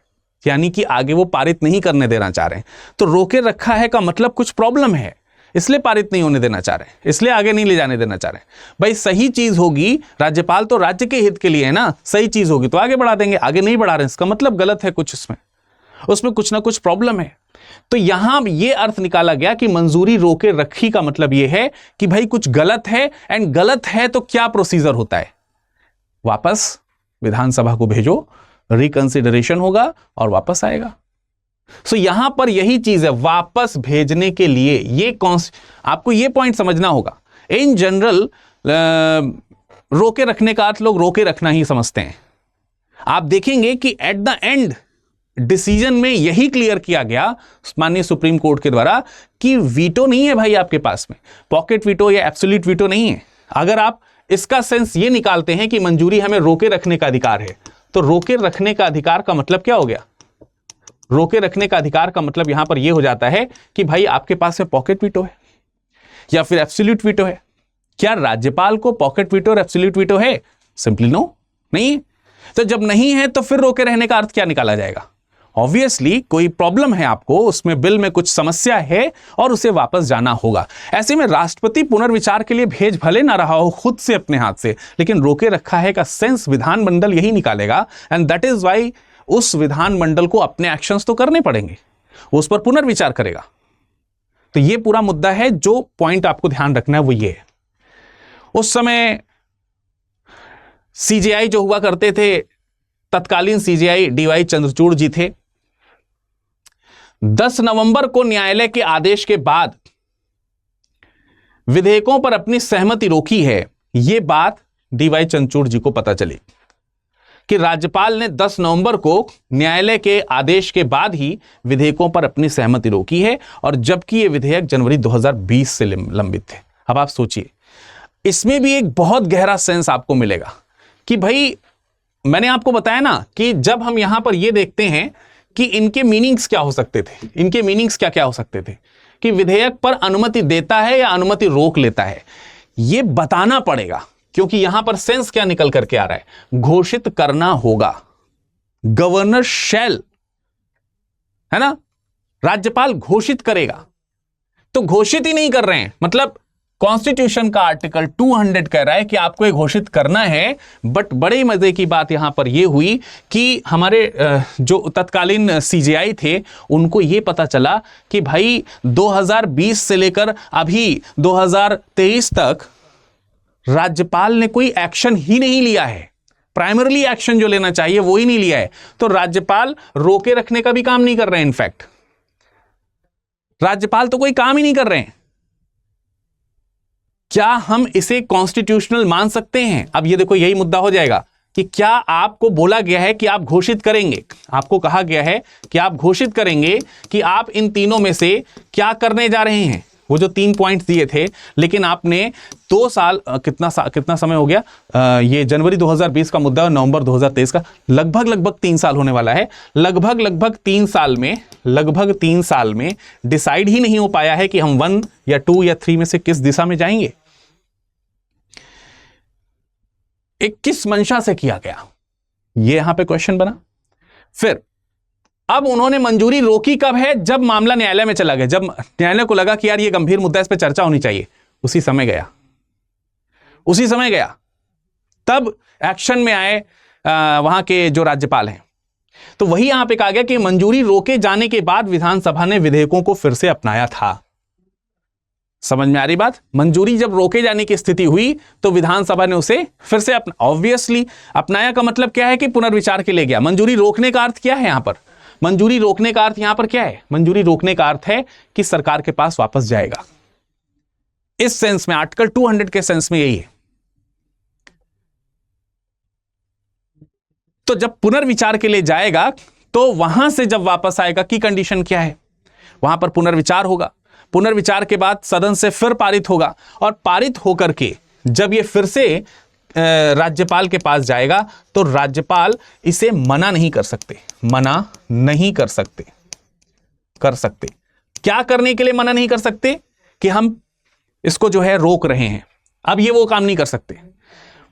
यानी कि आगे वो पारित नहीं करने देना चाह रहे हैं, तो रोके रखा है का मतलब कुछ प्रॉब्लम है, इसलिए पारित नहीं होने देना चाह रहे हैं, इसलिए आगे नहीं ले जाने देना चाह रहे हैं। भाई सही चीज होगी, राज्यपाल तो राज्य के हित के लिए है ना, सही चीज होगी तो आगे बढ़ा देंगे, आगे नहीं बढ़ा रहे हैं इसका मतलब गलत है कुछ, उसमें कुछ ना कुछ प्रॉब्लम है। तो यहां ये अर्थ निकाला गया कि मंजूरी रोके रखी का मतलब यह है कि भाई कुछ गलत है, एंड गलत है तो क्या प्रोसीजर होता है, वापस विधानसभा को भेजो, रिकंसिडरेशन होगा और वापस आएगा। सो यहां पर यही चीज है, वापस भेजने के लिए ये आपको ये पॉइंट समझना होगा। इन जनरल रोके रखने का अर्थ लोग रोके रखना ही समझते हैं। आप देखेंगे कि एट द एंड डिसीजन में यही क्लियर किया गया माननीय सुप्रीम कोर्ट के द्वारा कि वीटो नहीं है भाई आपके पास में, पॉकेट वीटो या एब्सोल्यूट वीटो नहीं है। अगर आप इसका सेंस ये निकालते हैं कि मंजूरी हमें रोके रखने का अधिकार है, तो रोके रखने का अधिकार का मतलब क्या हो गया? रोके रखने का अधिकार का मतलब यहां पर यह हो जाता है कि भाई आपके पास में पॉकेट वीटो है या फिर एब्सोल्यूट वीटो है। क्या राज्यपाल को पॉकेट वीटो और एब्सोल्यूट वीटो है? सिंपली नो, नहीं है। तो जब नहीं है तो फिर रोके रहने का अर्थ क्या निकाला जाएगा? ऑब्वियसली कोई प्रॉब्लम है आपको, उसमें बिल में कुछ समस्या है और उसे वापस जाना होगा। ऐसे में राष्ट्रपति पुनर्विचार के लिए भेज भले ना रहा हो खुद से अपने हाथ से, लेकिन रोके रखा है का सेंस विधानमंडल यही निकालेगा, एंड दैट इज वाई उस विधानमंडल को अपने एक्शंस तो करने पड़ेंगे, वो उस पर पुनर्विचार करेगा। तो ये पूरा मुद्दा है। जो पॉइंट आपको ध्यान रखना है वो ये है, उस समय सीजेआई जो हुआ करते थे, तत्कालीन सीजेआई डीवाई चंद्रचूड़ जी थे। 10 नवंबर को न्यायालय के आदेश के बाद विधेयकों पर अपनी सहमति रोकी है, यह बात डीवाई चंद्रचूड़ जी को पता चली कि राज्यपाल ने 10 नवंबर को न्यायालय के आदेश के बाद ही विधेयकों पर अपनी सहमति रोकी है, और जबकि ये विधेयक जनवरी 2020 से लंबित थे। अब आप सोचिए, इसमें भी एक बहुत गहरा सेंस आपको मिलेगा कि भाई मैंने आपको बताया ना कि जब हम यहां पर यह देखते हैं कि इनके मीनिंग्स क्या हो सकते थे, इनके मीनिंग्स क्या क्या हो सकते थे कि विधेयक पर अनुमति देता है या अनुमति रोक लेता है, यह बताना पड़ेगा, क्योंकि यहां पर सेंस क्या निकल करके आ रहा है, घोषित करना होगा। गवर्नर शैल, है ना, राज्यपाल घोषित करेगा। तो घोषित ही नहीं कर रहे हैं, मतलब कॉन्स्टिट्यूशन का आर्टिकल 200 कह रहा है कि आपको ये घोषित करना है। बट बड़े मजे की बात यहां पर यह हुई कि हमारे जो तत्कालीन सीजेआई थे उनको यह पता चला कि भाई 2020 से लेकर अभी 2023 तक राज्यपाल ने कोई एक्शन ही नहीं लिया है, प्राइमरली एक्शन जो लेना चाहिए वो ही नहीं लिया है। तो राज्यपाल रोके रखने का भी काम नहीं कर रहे हैं, इनफैक्ट राज्यपाल तो कोई काम ही नहीं कर रहे हैं। क्या हम इसे कॉन्स्टिट्यूशनल मान सकते हैं? अब ये देखो, यही मुद्दा हो जाएगा कि क्या आपको बोला गया है कि आप घोषित करेंगे, आपको कहा गया है कि आप घोषित करेंगे कि आप इन तीनों में से क्या करने जा रहे हैं, वो जो 3 पॉइंट्स दिए थे, लेकिन आपने 2 साल कितना समय हो गया, ये जनवरी 2020 का मुद्दा, नवंबर 2023 का, लगभग 3 साल होने वाला है। लगभग 3 साल में डिसाइड ही नहीं हो पाया है कि हम 1 या 2 या 3 में से किस दिशा में जाएंगे। एक किस मंशा से किया गया, ये यहां पे क्वेश्चन बना। फिर अब उन्होंने मंजूरी रोकी कब है, जब मामला न्यायालय में चला गया, जब न्यायालय को लगा कि यार ये गंभीर मुद्दा, इस पे चर्चा होनी चाहिए, उसी समय गया। तब एक्शन में आए वहां के जो राज्यपाल हैं। तो वही यहां पे कहा गया कि मंजूरी रोके जाने के बाद विधानसभा ने विधेयकों को फिर से अपनाया था। समझ में आ रही बात? मंजूरी जब रोके जाने की स्थिति हुई तो विधानसभा ने उसे फिर से ऑब्वियसली अपनाया का मतलब क्या है कि पुनर्विचार के लिए गया। मंजूरी रोकने का अर्थ क्या है यहां पर? मंजूरी रोकने का अर्थ यहां पर क्या है? मंजूरी रोकने का अर्थ है कि सरकार के पास वापस जाएगा। इस सेंस में, आर्टिकल 200 के सेंस में यही है। तो जब पुनर्विचार के लिए जाएगा तो वहां से जब वापस आएगा की कंडीशन क्या है? वहां पर पुनर्विचार होगा, पुनर्विचार के बाद सदन से फिर पारित होगा, और पारित होकर के जब ये फिर से राज्यपाल के पास जाएगा तो राज्यपाल इसे मना नहीं कर सकते। क्या करने के लिए मना नहीं कर सकते? कि हम इसको जो है रोक रहे हैं। अब ये वो काम नहीं कर सकते।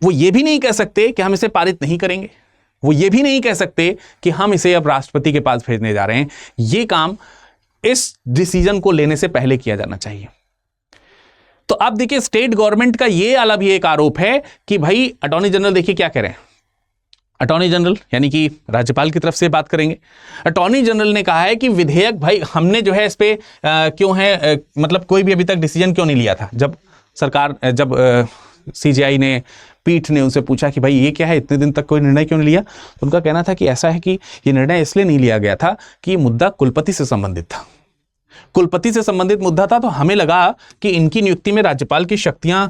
वो ये भी नहीं कह सकते कि हम इसे पारित नहीं करेंगे। वो ये भी नहीं कह सकते कि हम इसे अब राष्ट्रपति के पास भेजने जा रहे हैं। ये काम इस डिसीजन को लेने से पहले किया जाना चाहिए। तो अब देखिए, स्टेट गवर्नमेंट का ये वाला भी एक आरोप है कि भाई अटॉर्नी जनरल देखिए क्या कह रहे हैं। अटॉर्नी जनरल यानी कि राज्यपाल की तरफ से बात करेंगे। अटॉर्नी जनरल ने कहा है कि विधेयक, भाई हमने जो है इस पे क्यों है, मतलब कोई भी अभी तक डिसीजन क्यों नहीं लिया था। जब सीजेआई ने, पीठ ने उनसे पूछा कि भाई ये क्या है, इतने दिन तक कोई निर्णय क्यों नहीं लिया, तो उनका कहना था कि ऐसा है कि ये निर्णय इसलिए नहीं लिया गया था कि ये मुद्दा कुलपति से संबंधित था। कुलपति से संबंधित मुद्दा था, तो हमें लगा कि इनकी नियुक्ति में राज्यपाल की शक्तियां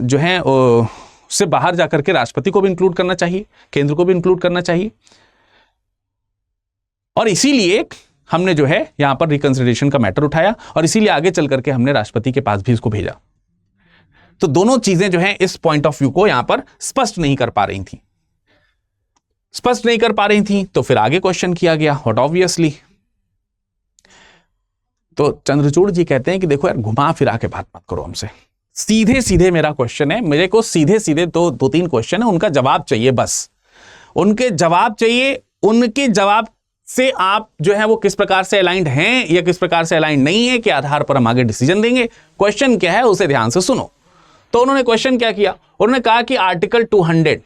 जो हैं से बाहर जाकर के राष्ट्रपति को भी इंक्लूड करना चाहिए, केंद्र को भी इंक्लूड करना चाहिए, और इसीलिए हमने जो है यहां पर रिकंसिडरेशन का मैटर उठाया, और इसीलिए आगे चल करके हमने राष्ट्रपति के पास भी इसको भेजा। तो दोनों चीजें जो हैं इस पॉइंट ऑफ व्यू को यहां पर स्पष्ट नहीं कर पा रही थी। तो फिर आगे क्वेश्चन किया गया, व्हाट ऑब्वियसली। तो चंद्रचूड़ जी कहते हैं कि देखो यार, घुमा फिरा के बात मत करो हमसे, सीधे सीधे मेरा क्वेश्चन है, मेरे को सीधे सीधे तो 2-3 क्वेश्चन है, उनका जवाब चाहिए, बस उनके जवाब चाहिए। उनके जवाब से आप जो है वो किस प्रकार से अलाइंड हैं या किस प्रकार से अलाइंड नहीं है के आधार पर हम आगे डिसीजन देंगे। क्वेश्चन क्या है उसे ध्यान से सुनो। तो उन्होंने क्वेश्चन क्या किया, उन्होंने कहा कि आर्टिकल 200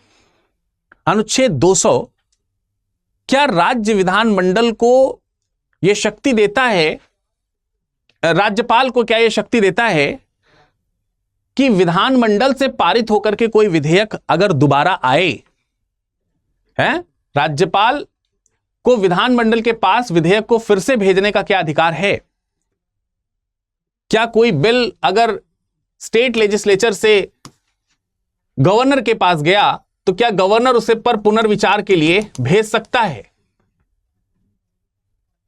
अनुच्छेद 200 क्या राज्य विधानमंडल को यह शक्ति देता है, राज्यपाल को क्या यह शक्ति देता है कि विधानमंडल से पारित होकर के कोई विधेयक अगर दोबारा आए, है, राज्यपाल को विधानमंडल के पास विधेयक को फिर से भेजने का क्या अधिकार है? क्या कोई बिल अगर स्टेट लेजिस्लेचर से गवर्नर के पास गया तो क्या गवर्नर उसे पर पुनर्विचार के लिए भेज सकता है,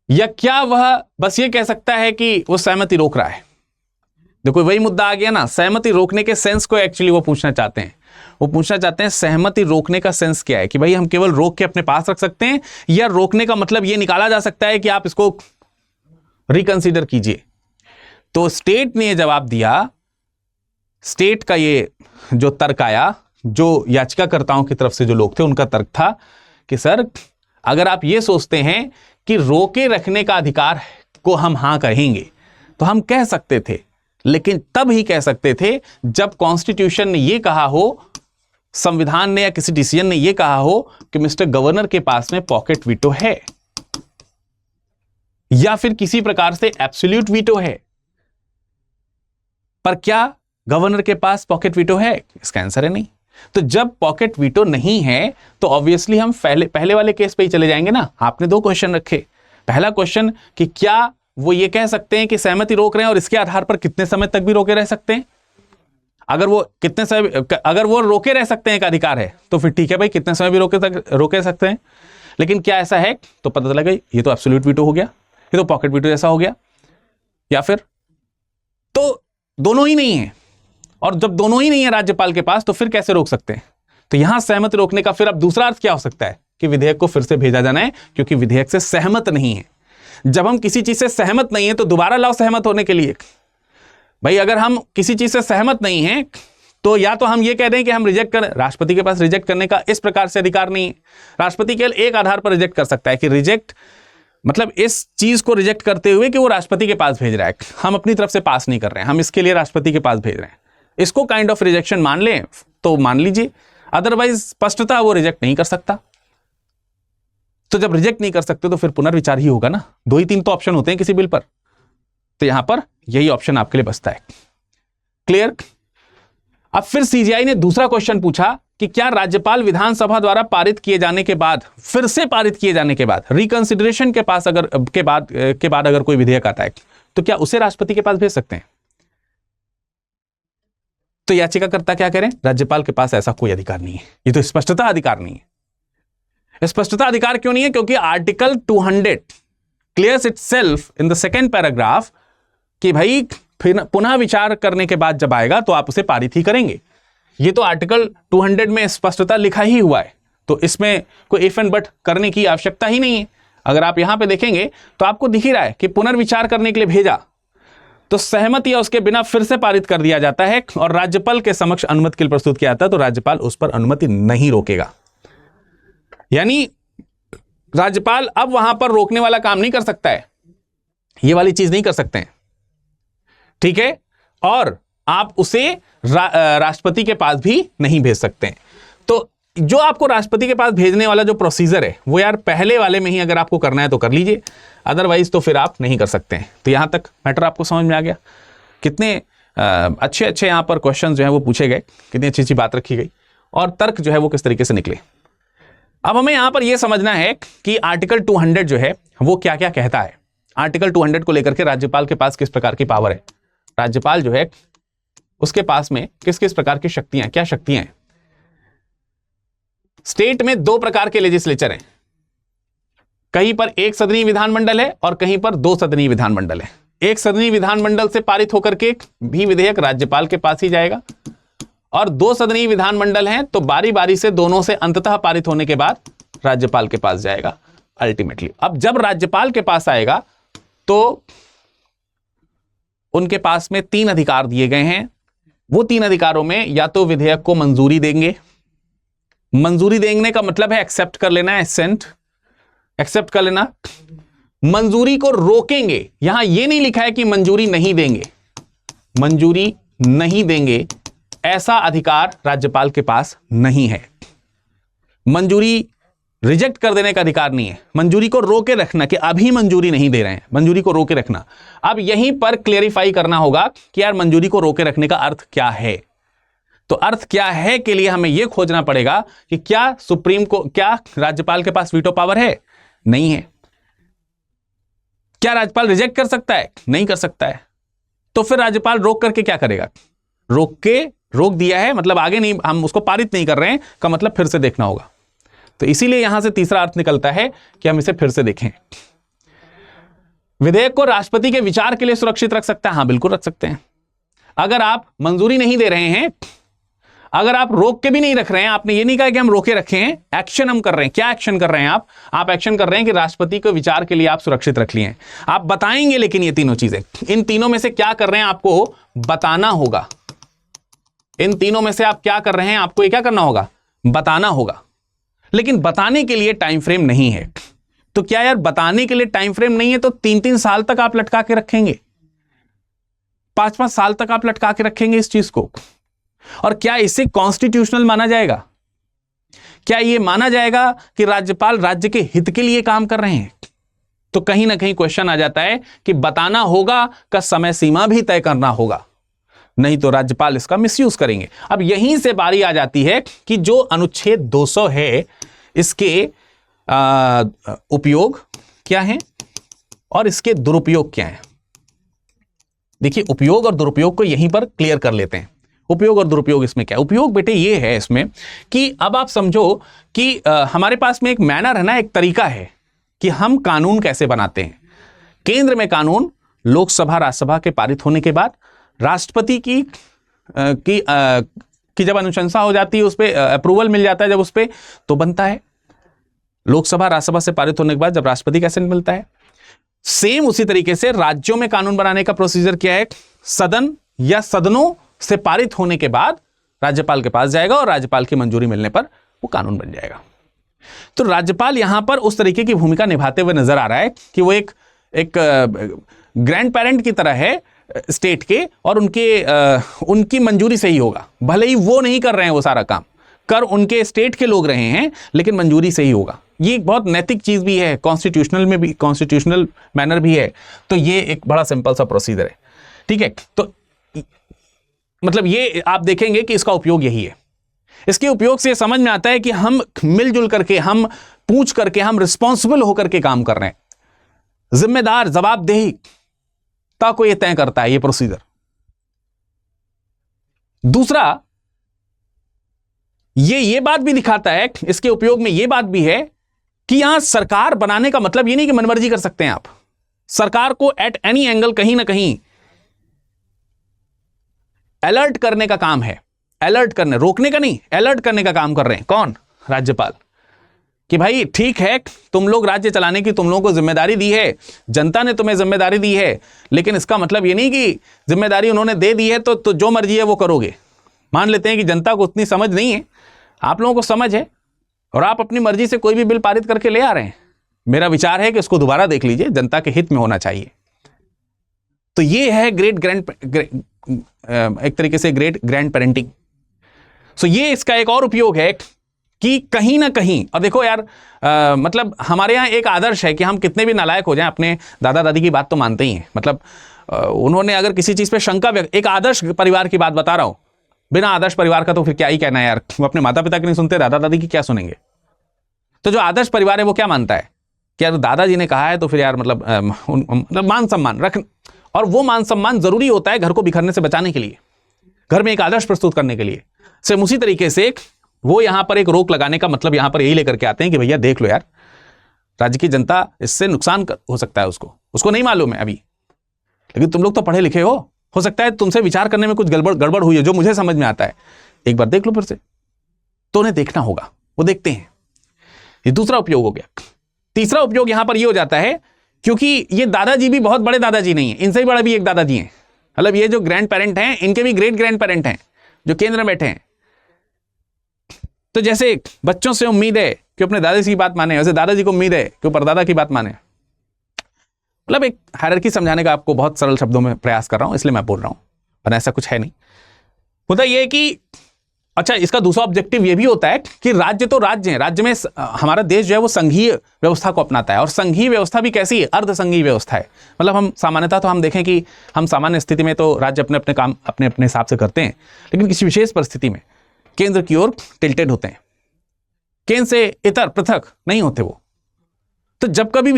या क्या वह बस ये कह सकता है कि वो सहमति रोक रहा है? देखो वही मुद्दा आ गया ना, सहमति रोकने के सेंस को एक्चुअली वो पूछना चाहते हैं। वो पूछना चाहते हैं सहमति रोकने का सेंस क्या है, कि भाई हम केवल रोक के अपने पास रख सकते हैं, या रोकने का मतलब ये निकाला जा सकता है कि आप इसको रिकंसीडर कीजिए। तो स्टेट ने ये जवाब दिया, स्टेट का ये जो तर्क आया, जो याचिकाकर्ताओं की तरफ से जो लोग थे उनका तर्क था कि सर अगर आप ये सोचते हैं कि रोके रखने का अधिकार को हम हां कहेंगे तो हम कह सकते थे, लेकिन तब ही कह सकते थे जब कॉन्स्टिट्यूशन ने यह कहा हो, संविधान ने या किसी डिसीजन ने यह कहा हो कि मिस्टर गवर्नर के पास में पॉकेट वीटो है, या फिर किसी प्रकार से एब्सोल्यूट वीटो है। पर क्या गवर्नर के पास पॉकेट वीटो है? इसका आंसर है नहीं। तो जब पॉकेट वीटो नहीं है तो ऑब्वियसली हम पहले वाले केस पे ही चले जाएंगे ना। आपने 2 क्वेश्चन रखे। पहला क्वेश्चन कि क्या वो ये कह सकते हैं कि सहमति रोक रहे हैं और इसके आधार पर कितने समय तक भी रोके रह सकते हैं, अगर वो कितने समय, अगर वो रोके रह सकते हैं एक अधिकार है तो फिर ठीक है भाई, कितने समय भी रोके सकते हैं। लेकिन क्या ऐसा है तो पता चला ये तो एब्सोल्यूट वीटो हो गया, ये तो पॉकेट वीटो जैसा हो गया, या फिर तो दोनों ही नहीं है। और जब दोनों ही नहीं है राज्यपाल के पास तो फिर कैसे रोक सकते हैं? तो यहां सहमति रोकने का फिर अब दूसरा अर्थ क्या हो सकता है कि विधेयक को फिर से भेजा जाना है, क्योंकि विधेयक से सहमत नहीं है। जब हम किसी चीज से सहमत नहीं है तो दोबारा लाओ सहमत होने के लिए। भाई अगर हम किसी चीज से सहमत नहीं है तो या तो हम ये कह दें कि हम रिजेक्ट कर, राष्ट्रपति के पास रिजेक्ट करने का इस प्रकार से अधिकार नहीं है। राष्ट्रपति केवल एक आधार पर रिजेक्ट कर सकता है कि रिजेक्ट मतलब इस चीज को रिजेक्ट करते हुए कि वो राष्ट्रपति के पास भेज रहा है, हम अपनी तरफ से पास नहीं कर रहे हैं, हम इसके लिए राष्ट्रपति के पास भेज रहे हैं। इसको काइंड ऑफ रिजेक्शन मान लें तो मान लीजिए, अदरवाइज स्पष्टता वो रिजेक्ट नहीं कर सकता। तो जब रिजेक्ट नहीं कर सकते तो फिर पुनर्विचार ही होगा ना। 2 ही 3 तो ऑप्शन होते हैं किसी बिल पर, तो यहां पर यही ऑप्शन आपके लिए बचता है। क्लियर? अब फिर सीजीआई ने दूसरा क्वेश्चन पूछा कि क्या राज्यपाल विधानसभा द्वारा पारित किए जाने के बाद, फिर से पारित किए जाने के बाद, रिकंसिडरेशन के पास अगर के बाद अगर कोई विधेयक आता है तो क्या उसे राष्ट्रपति के पास भेज सकते हैं? तो याचिकाकर्ता क्या करें, राज्यपाल के पास ऐसा कोई अधिकार नहीं है। ये तो स्पष्टता अधिकार नहीं है। स्पष्टता अधिकार क्यों नहीं है? क्योंकि article 200 clears itself in the second paragraph कि भाई फिर पुनः विचार करने के बाद जब आएगा तो आप उसे पारित ही करेंगे। ये तो आर्टिकल 200 में स्पष्टता लिखा ही हुआ है, तो इसमें कोई इफ एंड बट करने की आवश्यकता ही नहीं है। अगर आप यहां पे देखेंगे तो आपको दिख ही रहा है कि पुनर्विचार करने के लिए भेजा तो सहमति या उसके बिना फिर से पारित कर दिया जाता है और राज्यपाल के समक्ष अनुमति के लिए प्रस्तुत किया जाता है तो राज्यपाल उस पर अनुमति नहीं रोकेगा। यानी राज्यपाल अब वहां पर रोकने वाला काम नहीं कर सकता है, ये वाली चीज नहीं कर सकते हैं, ठीक है। और आप उसे राष्ट्रपति के पास भी नहीं भेज सकते हैं। तो जो आपको राष्ट्रपति के पास भेजने वाला जो प्रोसीजर है वो यार पहले वाले में ही अगर आपको करना है तो कर लीजिए, अदरवाइज तो फिर आप नहीं कर सकते हैं। तो यहां तक मैटर आपको समझ में आ गया। कितने अच्छे अच्छे यहां पर क्वेश्चन जो है वो पूछे गए, कितनी अच्छी अच्छी बात रखी गई और तर्क जो है वो किस तरीके से निकले। अब हमें यहां पर यह समझना है कि आर्टिकल 200 जो है वो क्या क्या कहता है। आर्टिकल 200 को लेकर के राज्यपाल के पास किस प्रकार की पावर है, राज्यपाल जो है उसके पास में किस किस प्रकार की शक्तियां, क्या शक्तियां हैं। स्टेट में 2 प्रकार के लेजिस्लेचर हैं, कहीं पर एक सदनीय विधानमंडल है और कहीं पर 2 सदनीय विधानमंडल है। एक सदनीय विधानमंडल से पारित होकर के भी विधेयक राज्यपाल के पास ही जाएगा और 2 सदनीय विधानमंडल हैं तो बारी बारी से दोनों से अंततः पारित होने के बाद राज्यपाल के पास जाएगा अल्टीमेटली। अब जब राज्यपाल के पास आएगा तो उनके पास में 3 अधिकार दिए गए हैं। वो 3 अधिकारों में या तो विधेयक को मंजूरी देंगे, मंजूरी देने का मतलब है एक्सेप्ट कर लेना, एसेंट एक्सेप्ट कर लेना। मंजूरी को रोकेंगे, यहां यह नहीं लिखा है कि मंजूरी नहीं देंगे, मंजूरी नहीं देंगे ऐसा अधिकार राज्यपाल के पास नहीं है। मंजूरी रिजेक्ट कर देने का अधिकार नहीं है, मंजूरी को रोके रखना कि अभी मंजूरी नहीं दे रहे हैं, मंजूरी को रोके रखना। अब यहीं पर क्लेरिफाई करना होगा कि यार मंजूरी को रोके रखने का अर्थ क्या है। तो अर्थ क्या है के लिए हमें यह खोजना पड़ेगा कि क्या सुप्रीम को, क्या राज्यपाल के पास वीटो पावर है? नहीं है। क्या राज्यपाल रिजेक्ट कर सकता है? नहीं कर सकता है। तो फिर राज्यपाल रोक करके क्या करेगा? रोक दिया है मतलब आगे नहीं, हम उसको पारित नहीं कर रहे हैं का मतलब फिर से देखना होगा। तो इसीलिए यहां से तीसरा अर्थ निकलता है कि हम इसे फिर से देखें। विधेयक को राष्ट्रपति के विचार के लिए सुरक्षित रख सकता है? हां बिल्कुल रख सकते हैं। अगर आप मंजूरी नहीं दे रहे हैं, अगर आप रोक के भी नहीं रख रहे हैं, आपने ये नहीं कहा कि हम रोके रखे हैं, एक्शन हम कर रहे हैं। क्या एक्शन कर रहे हैं आप एक्शन कर रहे हैं कि राष्ट्रपति को विचार के लिए आप सुरक्षित रख लिए हैं। आप बताएंगे, लेकिन ये तीनों चीजें, इन तीनों में से क्या कर रहे हैं आपको बताना होगा। इन तीनों में से आप क्या कर रहे हैं आपको ये क्या करना होगा, बताना होगा। लेकिन बताने के लिए टाइम फ्रेम नहीं है। तो क्या यार बताने के लिए टाइम फ्रेम नहीं है तो 3-3 साल तक आप लटका के रखेंगे, 5-5 साल तक आप लटका के रखेंगे इस चीज को? और क्या इसे कॉन्स्टिट्यूशनल माना जाएगा? क्या यह माना जाएगा कि राज्यपाल राज्य के हित के लिए काम कर रहे हैं? तो कहीं ना कहीं क्वेश्चन आ जाता है कि बताना होगा का समय सीमा भी तय करना होगा, नहीं तो राज्यपाल इसका मिसयूज करेंगे। अब यहीं से बारी आ जाती है कि जो अनुच्छेद 200 है इसके उपयोग क्या हैं और इसके दुरुपयोग क्या हैं। देखिए उपयोग और दुरुपयोग को यहीं पर क्लियर कर लेते हैं। उपयोग और दुरुपयोग इसमें क्या है? उपयोग बेटे ये है इसमें कि अब आप समझो कि हमारे पास में एक मैनर है ना, एक तरीका है कि हम कानून कैसे बनाते हैं। केंद्र में कानून लोकसभा राज्यसभा के पारित होने के बाद राष्ट्रपति की जब अनुशंसा हो जाती है, उस पर अप्रूवल मिल जाता है जब उस पर, तो बनता है। लोकसभा राज्यसभा से पारित होने के बाद जब राष्ट्रपति का सेंट मिलता है। सेम उसी तरीके से राज्यों में कानून बनाने का प्रोसीजर क्या है? सदन या सदनों से पारित होने के बाद राज्यपाल के पास जाएगा और राज्यपाल की मंजूरी मिलने पर वो कानून बन जाएगा। तो राज्यपाल यहां पर उस तरीके की भूमिका निभाते हुए नजर आ रहा है कि वो एक ग्रैंड पेरेंट की तरह है स्टेट के, और उनकी मंजूरी से ही होगा। भले ही वो नहीं कर रहे हैं वो सारा काम, कर उनके स्टेट के लोग रहे हैं, लेकिन मंजूरी से ही होगा। ये एक बहुत नैतिक चीज भी है, कॉन्स्टिट्यूशनल में भी, कॉन्स्टिट्यूशनल मैनर भी है। तो ये एक बड़ा सिंपल सा प्रोसीजर है, ठीक है। तो मतलब ये आप देखेंगे कि इसका उपयोग यही है। इसके उपयोग से समझ में आता है कि हम मिलजुल करके, हम पूछ करके, हम रिस्पॉन्सिबल होकर के काम कर रहे हैं। जिम्मेदार जवाबदेही को ये तय करता है ये प्रोसीजर। दूसरा, ये बात भी दिखाता है, इसके उपयोग में ये बात भी है कि यहां सरकार बनाने का मतलब ये नहीं कि मनमर्जी कर सकते हैं आप। सरकार को एट एनी एंगल कहीं ना कहीं अलर्ट करने का काम है। अलर्ट करने, रोकने का नहीं, अलर्ट करने का काम कर रहे हैं कौन? राज्यपाल। कि भाई ठीक है, तुम लोग राज्य चलाने की तुम लोगों को जिम्मेदारी दी है, जनता ने तुम्हें जिम्मेदारी दी है, लेकिन इसका मतलब ये नहीं कि जिम्मेदारी उन्होंने दे दी है तो जो मर्जी है वो करोगे। मान लेते हैं कि जनता को उतनी समझ नहीं है, आप लोगों को समझ है, और आप अपनी मर्जी से कोई भी बिल पारित करके ले आ रहे हैं। मेरा विचार है कि उसको दोबारा देख लीजिए, जनता के हित में होना चाहिए। तो ये है एक तरीके से ग्रेट ग्रैंड पेरेंटिंग। सो ये इसका एक और उपयोग है कि कहीं ना कहीं, और देखो यार, मतलब हमारे यहाँ एक आदर्श है कि हम कितने भी नालायक हो जाएं, अपने दादा दादी की बात तो मानते ही हैं। मतलब उन्होंने अगर किसी चीज़ पे शंका व्यक्त, एक आदर्श परिवार की बात बता रहा हूँ, बिना आदर्श परिवार का तो फिर क्या ही कहना है यार। वो अपने माता पिता की नहीं सुनते, दादा दादी की क्या सुनेंगे? तो जो आदर्श परिवार है वो क्या मानता है कि यार दादाजी ने कहा है तो फिर यार मतलब मान सम्मान रख, और वो मान सम्मान जरूरी होता है घर को बिखरने से बचाने के लिए, घर में एक आदर्श प्रस्तुत करने के लिए। सेम उसी तरीके से वो यहां पर एक रोक लगाने का मतलब यहां पर यही लेकर के आते हैं कि भैया देख लो यार, राज्य की जनता इससे नुकसान हो सकता है, उसको नहीं मालूम है अभी, लेकिन तुम लोग तो पढ़े लिखे हो सकता है तुमसे विचार करने में कुछ गड़बड़ हुई है, जो मुझे समझ में आता है, एक बार देख लो फिर से। तो उन्हें देखना होगा, वो देखते हैं। ये दूसरा उपयोग हो गया। तीसरा उपयोग यहां पर ये हो जाता है, क्योंकि ये दादाजी भी बहुत बड़े दादाजी नहीं है, इनसे भी बड़ा भी एक दादाजी हैं। मतलब ये जो ग्रैंड पेरेंट हैं, इनके भी ग्रेट ग्रैंड पेरेंट हैं जो केंद्र में बैठे हैं। तो जैसे बच्चों से उम्मीद है कि अपने दादाजी की बात माने, वैसे दादाजी को उम्मीद है कि परदादा की बात माने। मतलब एक हायरार्की समझाने का आपको बहुत सरल शब्दों में प्रयास कर रहा हूं, इसलिए मैं बोल रहा हूं, पर ऐसा कुछ है नहीं। मुद्दा यह है कि अच्छा, इसका दूसरा ऑब्जेक्टिव यह भी होता है कि राज्य तो राज्य है, राज्य में हमारा देश जो है वो संघीय व्यवस्था को अपनाता है, और संघीय व्यवस्था भी कैसी है? अर्ध संघीय व्यवस्था है। मतलब हम सामान्यतः तो हम देखें कि हम सामान्य स्थिति में तो राज्य अपने अपने काम अपने अपने हिसाब से करते हैं, लेकिन किसी विशेष परिस्थिति में केंद्र की ओर टिल्टेड होते हैं, केंद्र से इतर पृथक नहीं होते वो। तो जब कभी